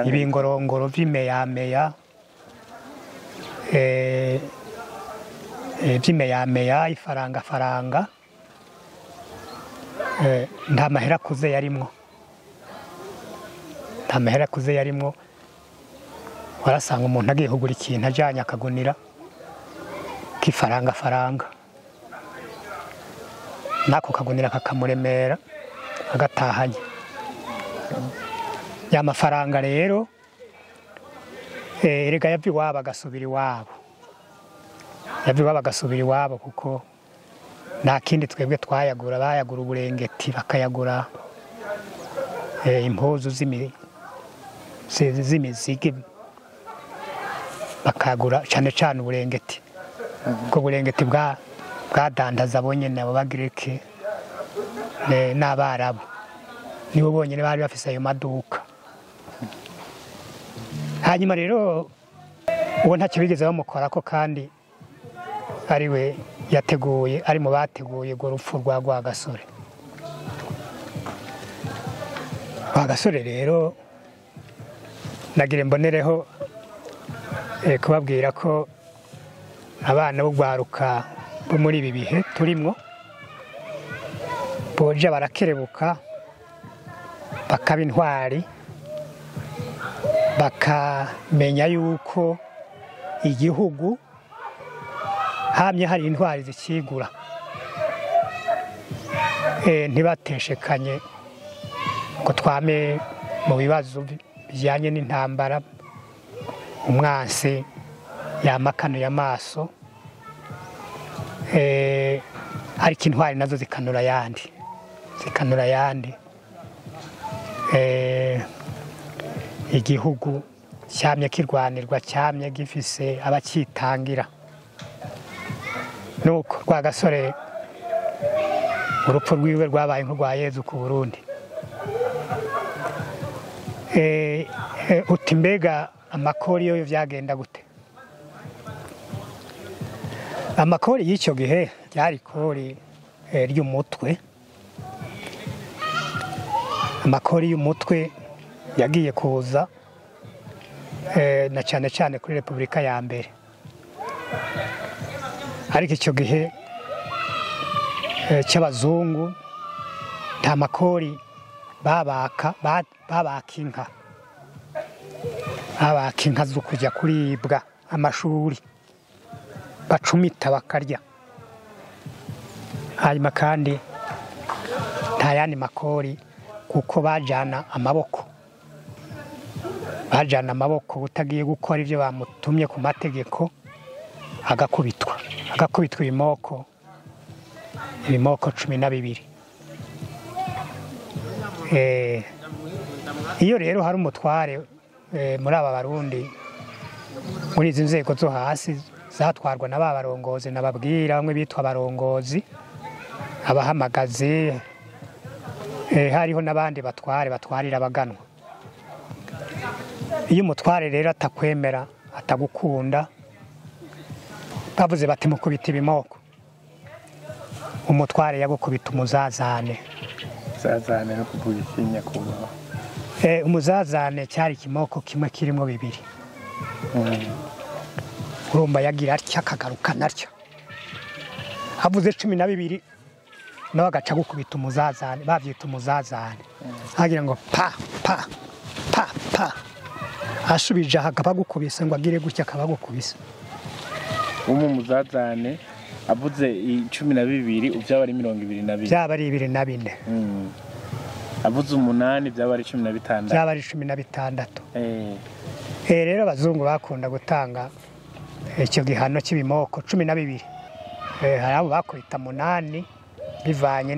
ibingorongoro by'imeyameya, ifaranga, nta mahera akuze yarimwo, warasanga umuntu agiye kugura ikintu ajyanye akagunira k'ifaranga, nako kagunira kakamuremera agatahanye. Ya mafaranga rero erega yava iwabo agasubira iwabo, kuko nta kindi twebwe twayagura. Bayagura uburengeti, bakayagura impuzu z'imizigi, bakagura cyane cyane uburengeti. Ubwo burengeti bwadandaza bonyene abo bagireke n'abarabu, nibo bonyene bari bafise ayo maduka. Hanyuma rero uwo ntacyo bigeze bamukorako, kandi ariwe yateguye, ari mu bateguye urwo rupfu rwa Rwagasore. Rwagasore rero nagire mbonereho kubabwira ko abana b'ugwaruka bo muri ibi bihe turimwo boja barakerebuka, bakaba intwari, bakamenya yuko igihugu hamye hari intwari zikigura, ntibateshekanye ngo twame mu bibazo bijyanye n'intambara, umwansi yamakanuye amaso, ariko intwari nazo zikanura ayandi. Igihugu cyamye kirwanirwa, cyamye gifise abakitangira. Nuko Rwagasore urupfu rwiwe rwabaye nk'urwa Yezu ku Burundi. Uti mbega amakori yo vyagenda gute? Amakori y'icyo gihe ryari kori ry'umutwe. Amakori y'umutwe yagiye kuza na cyane cyane kuri Repubulika ya mbere. Ariko icyo gihe cy'abazungu nta makori babaka inka zo kujya kuribwa amashuri, bacumita bakarya. Hanyuma kandi nta yandi makori, kuko bajana amaboko, utagiye gukora ibyo bamutumye ku mategeko agakubitwa ibimoko 12. Iyo rero hari umutware muri aba Barundi, muri izi nzego zo hasi zatwarwa na ba barongozi, nababwira bamwe bitwa barongozi, abahamagazi, hariho n'abandi batwarira abaganwa. Iyo umutware rero atakwemera, atagukunda, bavuze bati mukubita ibimoko, umutware yagukubita umuzazane Umuzazane no kuvuga iki nyakubahwa? Umuzazane cyari ikimoko kimwe kirimo bibiri. Urumva yagira atya akagarukana atya. Havuze 12 nawe agaca gukubita umuzazane, bavyita umuzazane. Agira ngo pa pa pa pa. Ashubije akaba gukubise ngo agire gutya akaba gukubise. Umuzazane avuze 12 uvyaba ari 22. Byaba ari 24. Avuze 8 byaba ari 16. Byaba ari 16. Rero abazungu bakunda gutanga icyo gihano cy'ibimoko 12. Hari abo bakwita 8 bivanye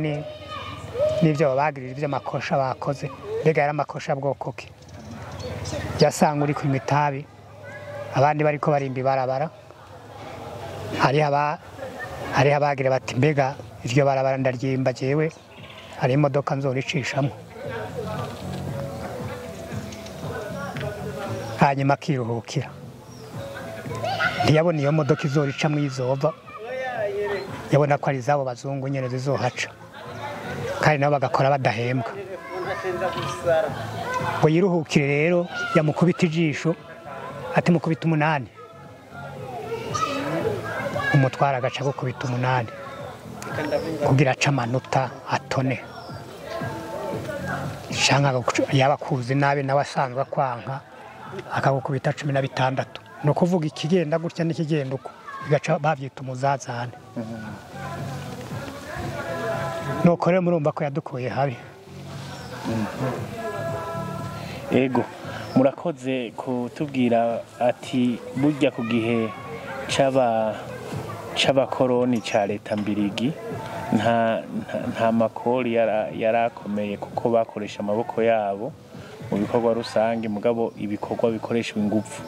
n'ibyo babagirira iby'amakosha bakoze. Mbega yari amakosha bwoko ki? Yasanga uri kunywa itabi, abandi bariko barimba ibarabara. Hari abagira bati mbega iryo barabara ndaryimba jewe, hari imodoka nzoricishamo. Hanyuma akiruhukira. Ntiyabona iyo modoka izoricamwo izova, yabona ko ari zabo bazungu nyene zizohaca, kandi nabo bagakora badahembwa. Ngo yiruhukire rero yamukubita ijisho, ati mukubita 8. Umutwara agaca gukubita 8 kugira aca amanota atone. Shanga yabakuzi nabi nawe asanzwe kwanka akagukubita 16. No kuvuga ikigenda gutya n'ikigenda uko bigaca bavyita umuzazane. Nuko rero murumva ko yadukuye habi. Ego murakoze kutubwira ati burya ku gihe c'abakoroni ca leta mbirigi nta makori yarakomeye kuko bakoresha amaboko yabo mu bikorwa rusange, mugabo ibikorwa bikoreshwa ingufu.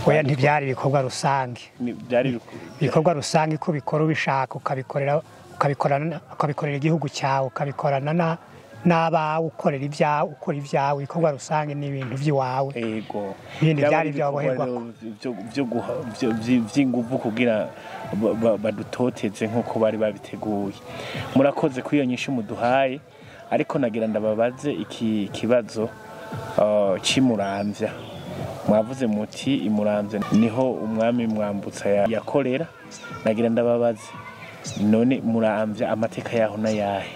Oya ntibyari ibikorwa rusange. Byari ibikorwa rusange ko bikora ubishaka ukabikorera igihugu cyawe, ukabikorana n'abawe, ukora ibyawe. Ibikorwa rusange ni ibintu by'iwawe. Ego ibindi byari byaboherwa by'ingufu kugira badutoteze nk'uko bari babiteguye. Murakoze kuri iyo nyinshi muduhaye, ariko nagira ndababaze iki kibazo cy'Imuramvya. Mwavuze muti Imuramvya niho umwami Mwambutsa yakorera. Nagira ndababaze none Muramvya amateka yaho na yahe?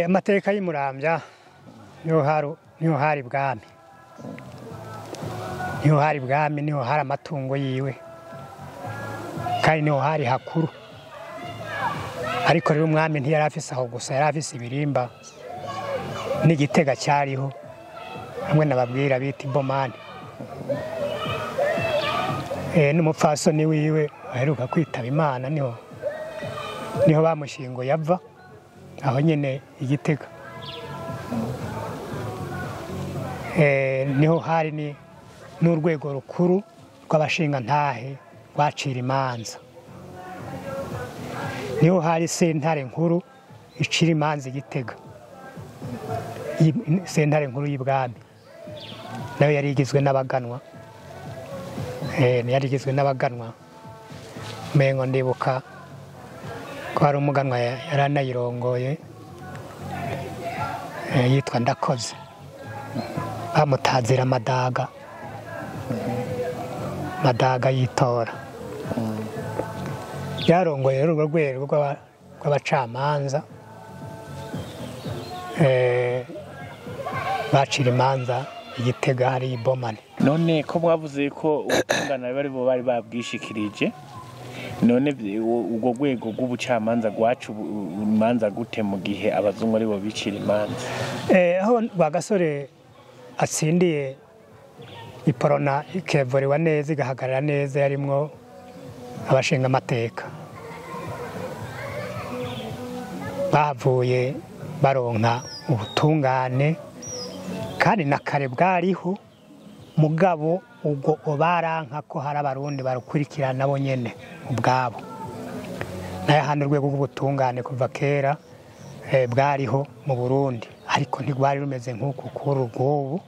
Amateka y'Imuramvya niho hari bwami. Niho hari bwami, niho hari amatungo yiwe, kandi niho hari hakuru. Ariko rero umwami ntiyari afise aho gusa, yari afise ibirimba n'igitega cyariho hamwe nababwira bita Bomani. N'umupfasoni wiwe aheruka kwitaba Imana, niho bamushingo yava aho nyene igitega. Niho hari n'urwego rukuru rw'abashinga ntahe rwacira imanza. Niho hari sentare nkuru icira imanza igitega, sentare nkuru y'ibwami. Nayo yari igizwe n'abaganwa. Mengo ndibuka ko hari umuganwa yaranayirongoye yitwa Ndakoze, bamutazira Madaga yitora. Yarongoye rero urwo rwego rw'abacamanza bacira imanza igitega hari Ibomani. None ko mwavuze ko ubutungane bari babwishikirije, none ubwo rwego rw'ubucamanza gwacu imanza gute mu gihe abazungu ari bo bicira imanza? Aho Rwagasore atsindiye iporona ikevorewa neza igahagarara neza, yarimwo abashinga amateka. Bavuye baronka ubutungane kandi na kare bwariho, mugabo ubwo baranka ko hari abarundi barukurikirana nabo nyene ubwabo. Naye hano urwego rw'ubutungane kuva kera bwariho mu Burundi, ariko ntigwari rumeze nk'uku kuri ubwo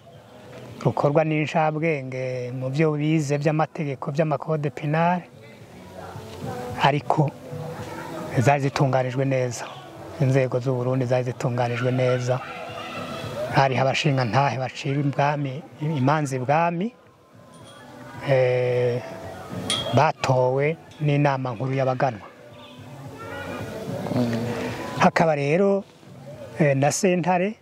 rukorwa n'inshabwenge mu byo bize by'amategeko by'amakode penal, ariko zari zitunganijwe neza. inzego z'u Burundi zari zitunganijwe neza, hariho abashinga ntahe bacira ibwami imanza ibwami batowe n'inama nkuru y'abaganwa. Hakaba rero na sentare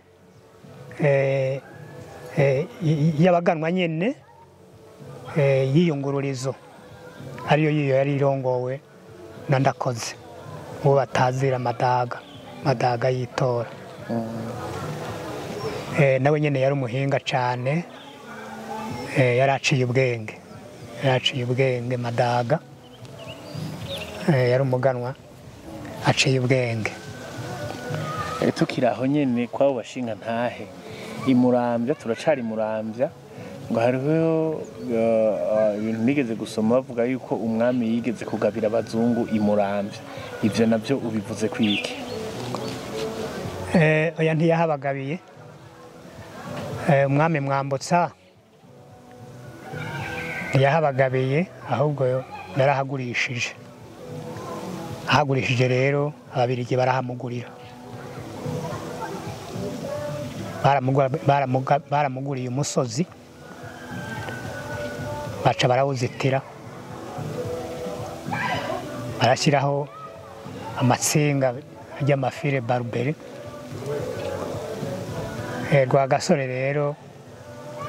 y'abaganwa nyene y'iyungururizo ariyo yiyo yari irongowe na Ndakoze uwo batazira Madaga yitora. Nawe nyene yari umuhinga cane, yari aciye ubwenge Madaga, yari umuganwa aciye ubwenge. Tukiri aho nyene kwabo bashinga ntahe imuramvya, turacari muramvya, ngo hariho ibintu nigeze gusoma bavuga yuko umwami yigeze kugabira abazungu imuramvya, ivyo navyo ubivuze kwiki? Oya ntiyahabagabiye, umwami Mwambutsa ntiyahabagabiye, ahubwo narahagurishije. Ahagurishije rero ababirigi barahamugurira, baramuguriye umusozi, baca barawuzitira, barashyiraho amatsinga y'amafire baruberi. Rwagasore rero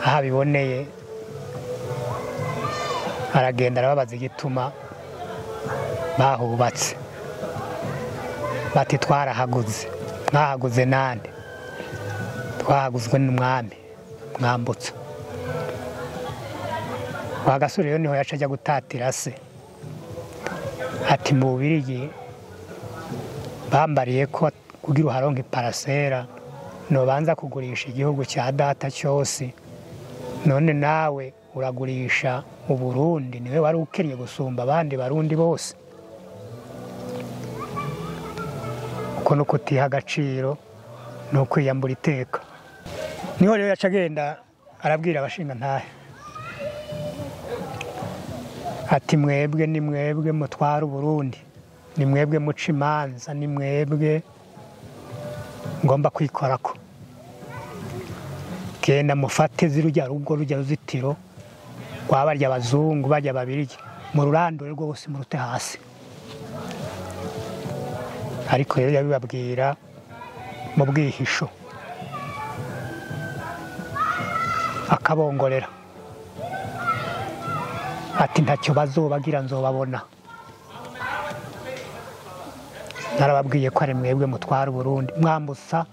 aho abiboneye aragenda arababaza igituma bahubatse. Bati twarahaguze. Mwahaguze nande? Twahaguzwe n'umwami Mwambutsa. Rwagasore rero niho yaca ajya gutatira se, ati mu Bubirigi bambariye ko kugira uharonke parasera nobanza kugurisha igihugu cya data cyose, none nawe uragurisha mu Burundi, niwe wari ukennye gusumba abandi barundi bose. Uko no kutiha agaciro no kwiyambura iteka. Niho rero yaca agenda arabwira abashinga ntahe ati mwebwe ni mwebwe mutwara Burundi, ni mwebwe muca imanza, ni mwebwe ngomba kwikorako. Genda mufate zirujya rugo rujya ruzitiro rwabarya abazungu bajya ababirigi, mu rurandure rwose murute hasi. Ariko rero yabibabwira mu bwihisho, akabongorera ati ntacyo bazobagira nzobabona. Narababwiye ko ari mwebwe mutwara Burundi, Mwambutsa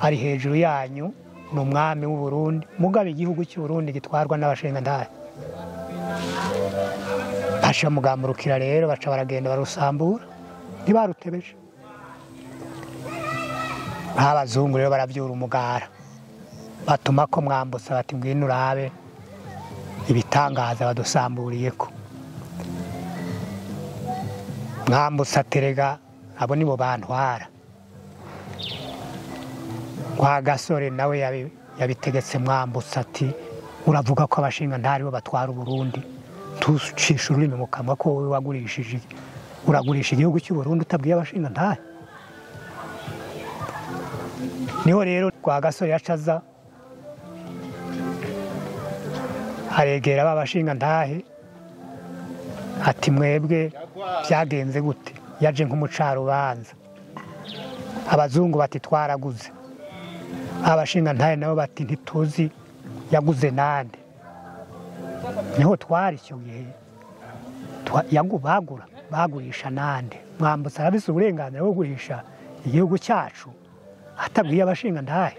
ari hejuru yanyu, ni umwami w'u Burundi, mugabe igihugu cy'u Burundi gitwarwa n'abashinga ntahe. Basha mugamurukira rero, baca baragenda barusambura, ntibarutebeje. Abazungu rero baravyura umugara, batuma ko Mwambutsa bati ngwino urabe ibitangaza badusamburiyeko. Mwambutsa terega abo nibo bantwara. Rwagasore nawe yabitegetse Mwambutsa ati uravuga ko abashinga ntari bo batwara Burundi, tucisha ururimi mu kanwa ko wowe wagurishije, uragurisha igihugu cy'u Burundi utabwiye abashinga ntahe. Niho rero Rwagasore yacaza aregera babashinga ntahe ati mwebwe byagenze gute? Yaje nk'umucarubanza. Abazungu bati twaraguze, abashinga ntahe nabo bati ntituzi yaguze nande. Niho twari icyo gihe bagurisha nande. Mwambutsa arabise uburenganzira bwo kugurisha igihugu cyacu atabwiye abashinga ntahe.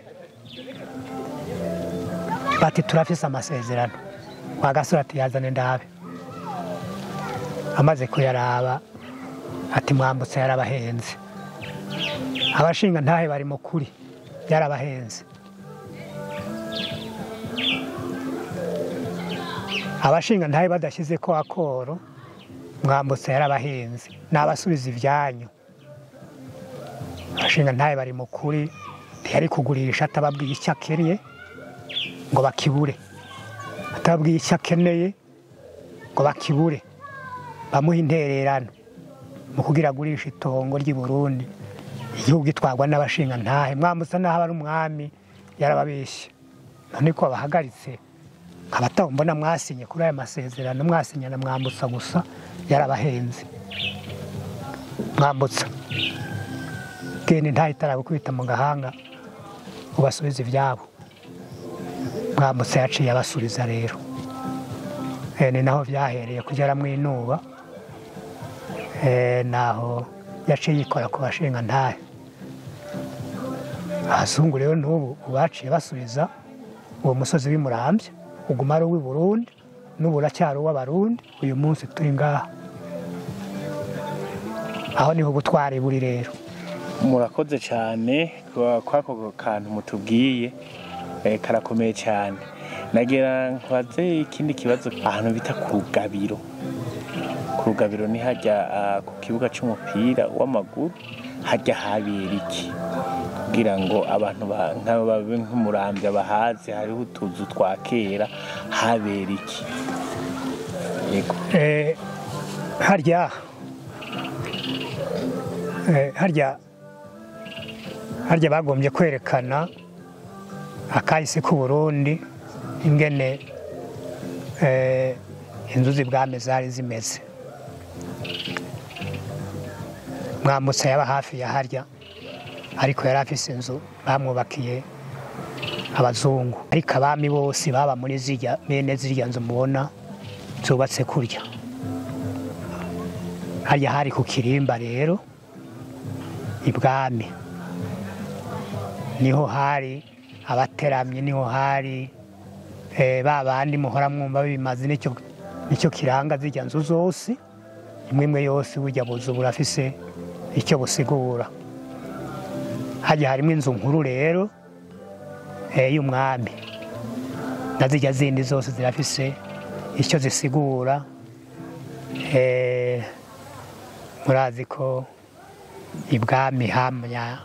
Bati turafise amasezerano. Rwagasore ati yazane ndabe. Amaze kuyaraba ati Mwambutsa yarabahenze, abashinga ntahe bari mu kuri, yarabahenze. Abashinga ntahe badashyize ko akoro, Mwambutsa yarabahenze, n'abasubiza ibyanyu. Abashinga ntahe bari mu kuri, ntiyari kugurisha atababwiye icyo akeneye ngo bakibure, atababwiye icyo akeneye ngo bakibure, bamuha intererano mu kugira agurisha itongo ry'i Burundi igihugu gitwarwa n'abashinga ntahe Mwambutsa naho ari umwami yarababeshye none ko bahagaritse nkabataho mbona mwasinye kuri aya masezerano mwasinya na Mwambutsa gusa yarabahenze Mwambutsa gene ntahe itaragukubita mu gahanga ubasubiza ibyabo Mwambutsa yaciye abasubiza rero ni naho byahereye kugera mwinuba naho yaciye yikora ku bashinga ntahe abazungu rero n'ubu baciye basubiza uwo musozi w'Imurambya uguma ari uw'i Burundi n'ubu uracyari uw'Abarundi uyu munsi turi ngaha aho niho ubutwari buri rero murakoze cyane kwako kantu mutubwiye karakomeye cyane nagira nkwaze ikindi kibazo ahantu bita ku rugabiro ni hajya ku kibuga cy'umupira w'amaguru hajya habera iki kugira ngo abantu babe nk'Umurambya bahaze hariho utuzu twa kera habera iki yego harya bagombye kwerekana akahise k'u Burundi ingene inzu z'ibwami zari zimeze Mwambutsa yaba hafi ya harya ariko yari afise inzu bamwubakiye abazungu ariko abami bose baba muri zirya nzu mubona zubatse kurya harya hari ku Kirimba rero ibwami niho hari abateramye niho hari babandi muhora mwumva bimaze nicyo kiranga zirya nzu zose imwe yose burya buzu burafise icyo busigura hajya harimo inzu nkuru rero y'umwami na zirya zindi zose zirafise icyo zisigura murazi ko ibwami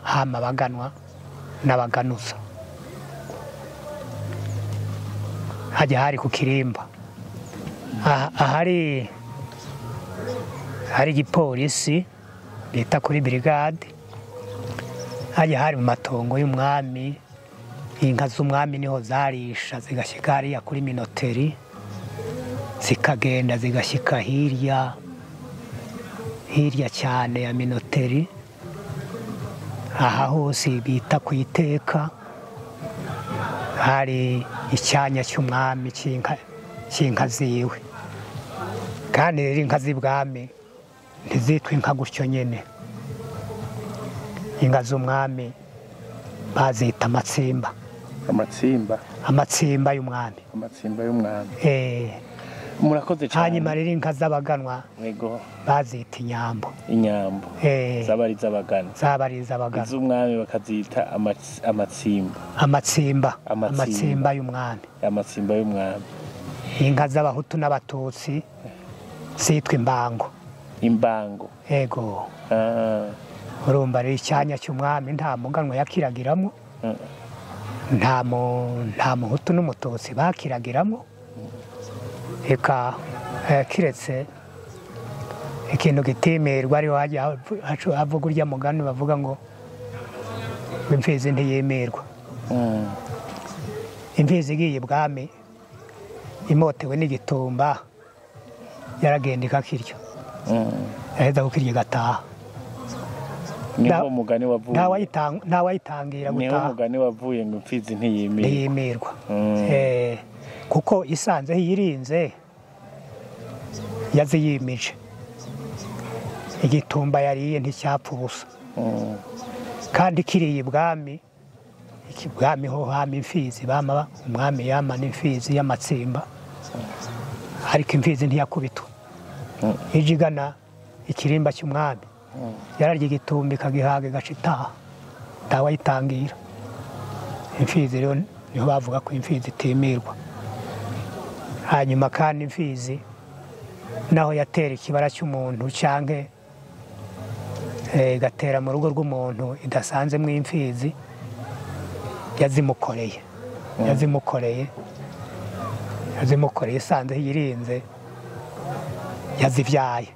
hama baganwa n'abaganuza hajya hari ku Kirimba hari igipolisi bita kuri brigade hajya hari mu matongo y'umwami inka z'umwami niho zarisha zigashyika hariya kuri Minoteri zikagenda zigashyika hirya cyane ya Minoteri aha hose bita ku Iteka hari icyanya cy'umwami cy'inka ziwe kandi rero inka z'ibwami ntizitwa inka gutyo nyene inka z'umwami bazita amatsimba y'umwami murakoze cyane hanyuma rero inka z'abaganwa bazita inyambo zabari z'abaganwa iz'umwami bakazita amatsimba y'umwami inka z'abahutu n'abatutsi zitwa imbango yego urumva rero icyanya cy'umwami nta muganwa yakiragiramo nta muhutu n'umututsi bakiragiramo eka kiretse ikintu gitimirwa ariho hajya havuga urya mugani bavuga ngo imfizi ntiyemerwa imfizi igiye ibwami imotewe n'igitumba yaragenda ikakirya yaheza kukirya igataha niho umugani wavuye ntawayitangira gutaha niho umugani wavuye ngo imfizi ntiyemerwa kuko isanze yirinze yaziyimije igitumba yariye nticyapfa ubusa kandi kiriye ibwami ho hama imfizi bama umwami yama n'imfizi y'amatsimba ariko imfizi ntiyakubitwa ije igana ikirimba cy'umwami yararya igitumba ikagihaga igaca itaha ntawayitangira imfizi rero niho bavuga ko imfizi itimirwa hanyuma kandi imfizi naho yatera ikibara cy'umuntu cyanke gatera mu rugo rw'umuntu idasanzemo imfizi yazimukoreye isanze yirinze yazivyaye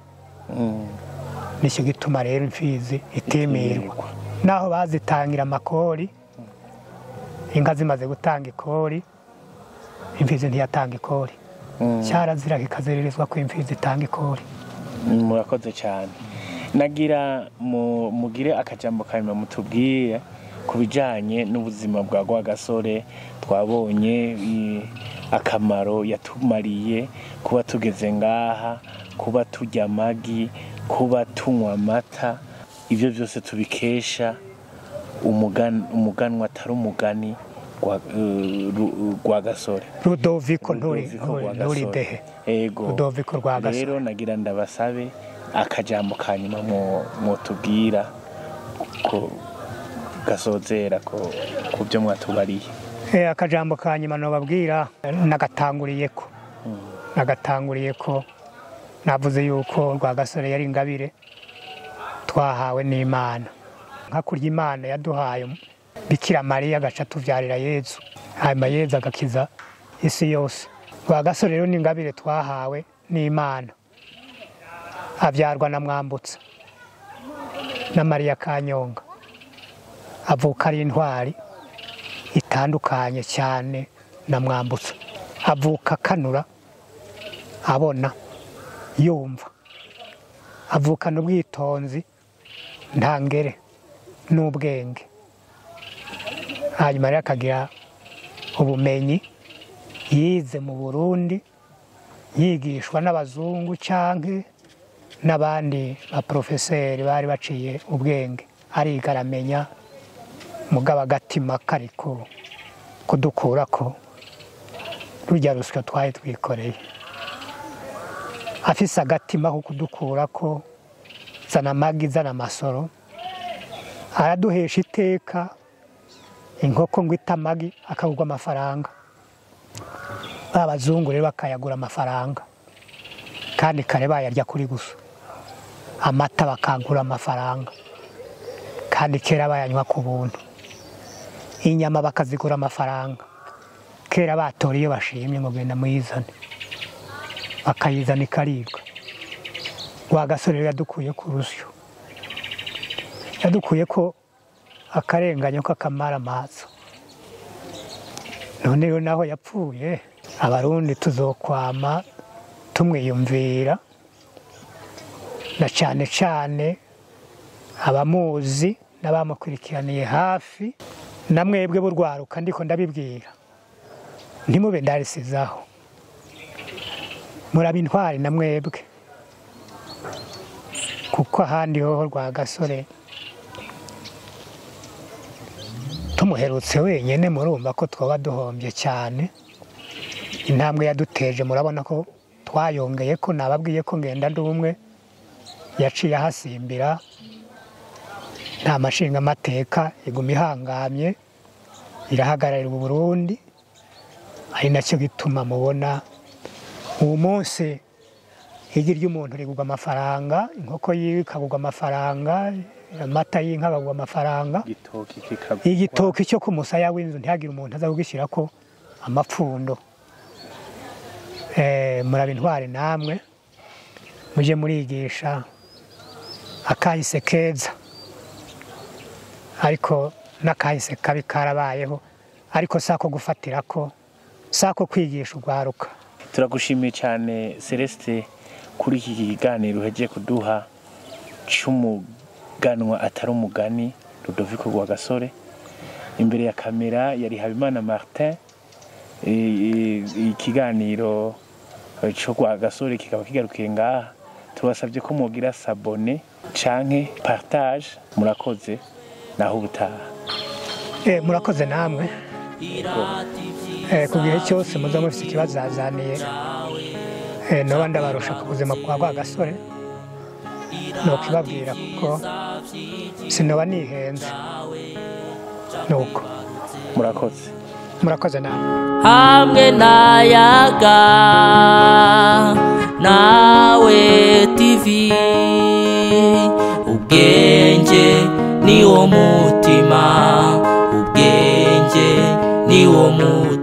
nicyo gituma rero imfizi itimirwa naho bazitangira amakori inka zimaze gutanga ikori imfizi ntiyatanga ikori cyarazira kikaziririzwa ko imfizi itanga ikori. Murakoze cyane. Nagira mugire akajambo kanyuma mutubwiye kubijanye n'ubuzima bwa Rwagasore. Twabonye akamaro yatumariye kuba tugeze ngaha, kuba turya amagi, kuba tunywa amata, ibyo byose tubikesha umuganwa atari umugani Rwagasore. Rudoviko Nturidehe. Ego. Rudoviko Rwagasore. Rero nagira ndabasabe akajambo kanyuma mutubwira ko gasozera ko byo mwatubariye. Akajambo kanyuma nobabwira nagatanguriye ko navuze yuko Rwagasore yari ingabire twahawe n'Imana, nka kurya Imana yaduhaye Bikira Mariya agaca tuvyarira Yezu, hanyuma Yezu agakiza isi yose. Rwagasore rero n'ingabire twahawe n'Imana, abyarwa na Mwambutsa na Mariya Kanyonga, avuka ari intwari itandukanye cyane na Mwambutsa, avuka kanura, abona, yumva, avukana ubwitonzi ntangere n'ubwenge, hanyuma rero akagira ubumenyi, yize mu Burundi yigishwa n'abazungu canke n'abandi baprofeseri bari baciye ubwenge, ariga aramenya, mugaba agatima kariko kudukurako rujya ruswa twari twikoreye, afise agatima ko kudukurako, zana amagi zana amasoro, araduhesha iteka. Inkoko ngo itamagi akagurwa amafaranga, abazungu rero bakayagura amafaranga, kandi kare bayarya kuri gusa. Amata bakagura amafaranga, kandi kera bayanywa ku buntu. Inyama bakazigura amafaranga, kera batora iyo bashimye ngo genda muyizane, bakayizana ikaribwa. Rwagasore yadukuye ku rusyo, yadukuye ko akarenganyo k'akamara amaso. None rero naho yapfuye, abarundi tuzokwama tumwiyumvira, na cyane cyane abamuzi n'abamukurikiraniye hafi, namwebwe burwaruka ndiko ndabibwira, ntimube ndarisizaho, muraba intwari namwebwe, kuko ahandi hoho Rwagasore tumuherutse wenyene murumva ko twaba duhombye cyane. Intambwe yaduteje murabona ko twayongeye ko, nababwiye ko ngenda ndumwe yaciye ahasimbira, nta mashinga amateka, iguma ihangamye, irahagararira u Burundi, ari nacyo gituma mubona uwo munsi igi ry'umuntu rigurwa amafaranga, inkoko yiwe ikagurwa amafaranga, amata y'inka akagurwa amafaranga, igitoki cyo ku musaya w'inzu ntihagire umuntu aza kugishyirako amapfundo. Muraba intwari namwe, muje murigisha akahise keza, ariko n'akahise kabi karabayeho, ariko sako gufatirako, sako kwigisha urwaruka. Turagushimiye cyane Celeste kuri iki kiganiro uhejeje kuduha cy'umuganwa atari umugani Rudoviko Rwagasore. Imbere ya kamera yari Habimana Martin. Ikiganiro cyo Rwagasore kikaba kigarukiye ngaha. Tubasabye ko mugira sabone canke partage. Murakoze naho ubutaha. Murakoze namwe. Ku gihe cyose muza mufite ikibazo azaniye, noba ndabarusha ku buzima bwa Rwagasore, nokibabwira kuko sinoba nihenze. Nuko murakoze namwe. Hamwe nayaga nawe TV, ubwenge ni wo mutima, ubwenge ni wo mutima.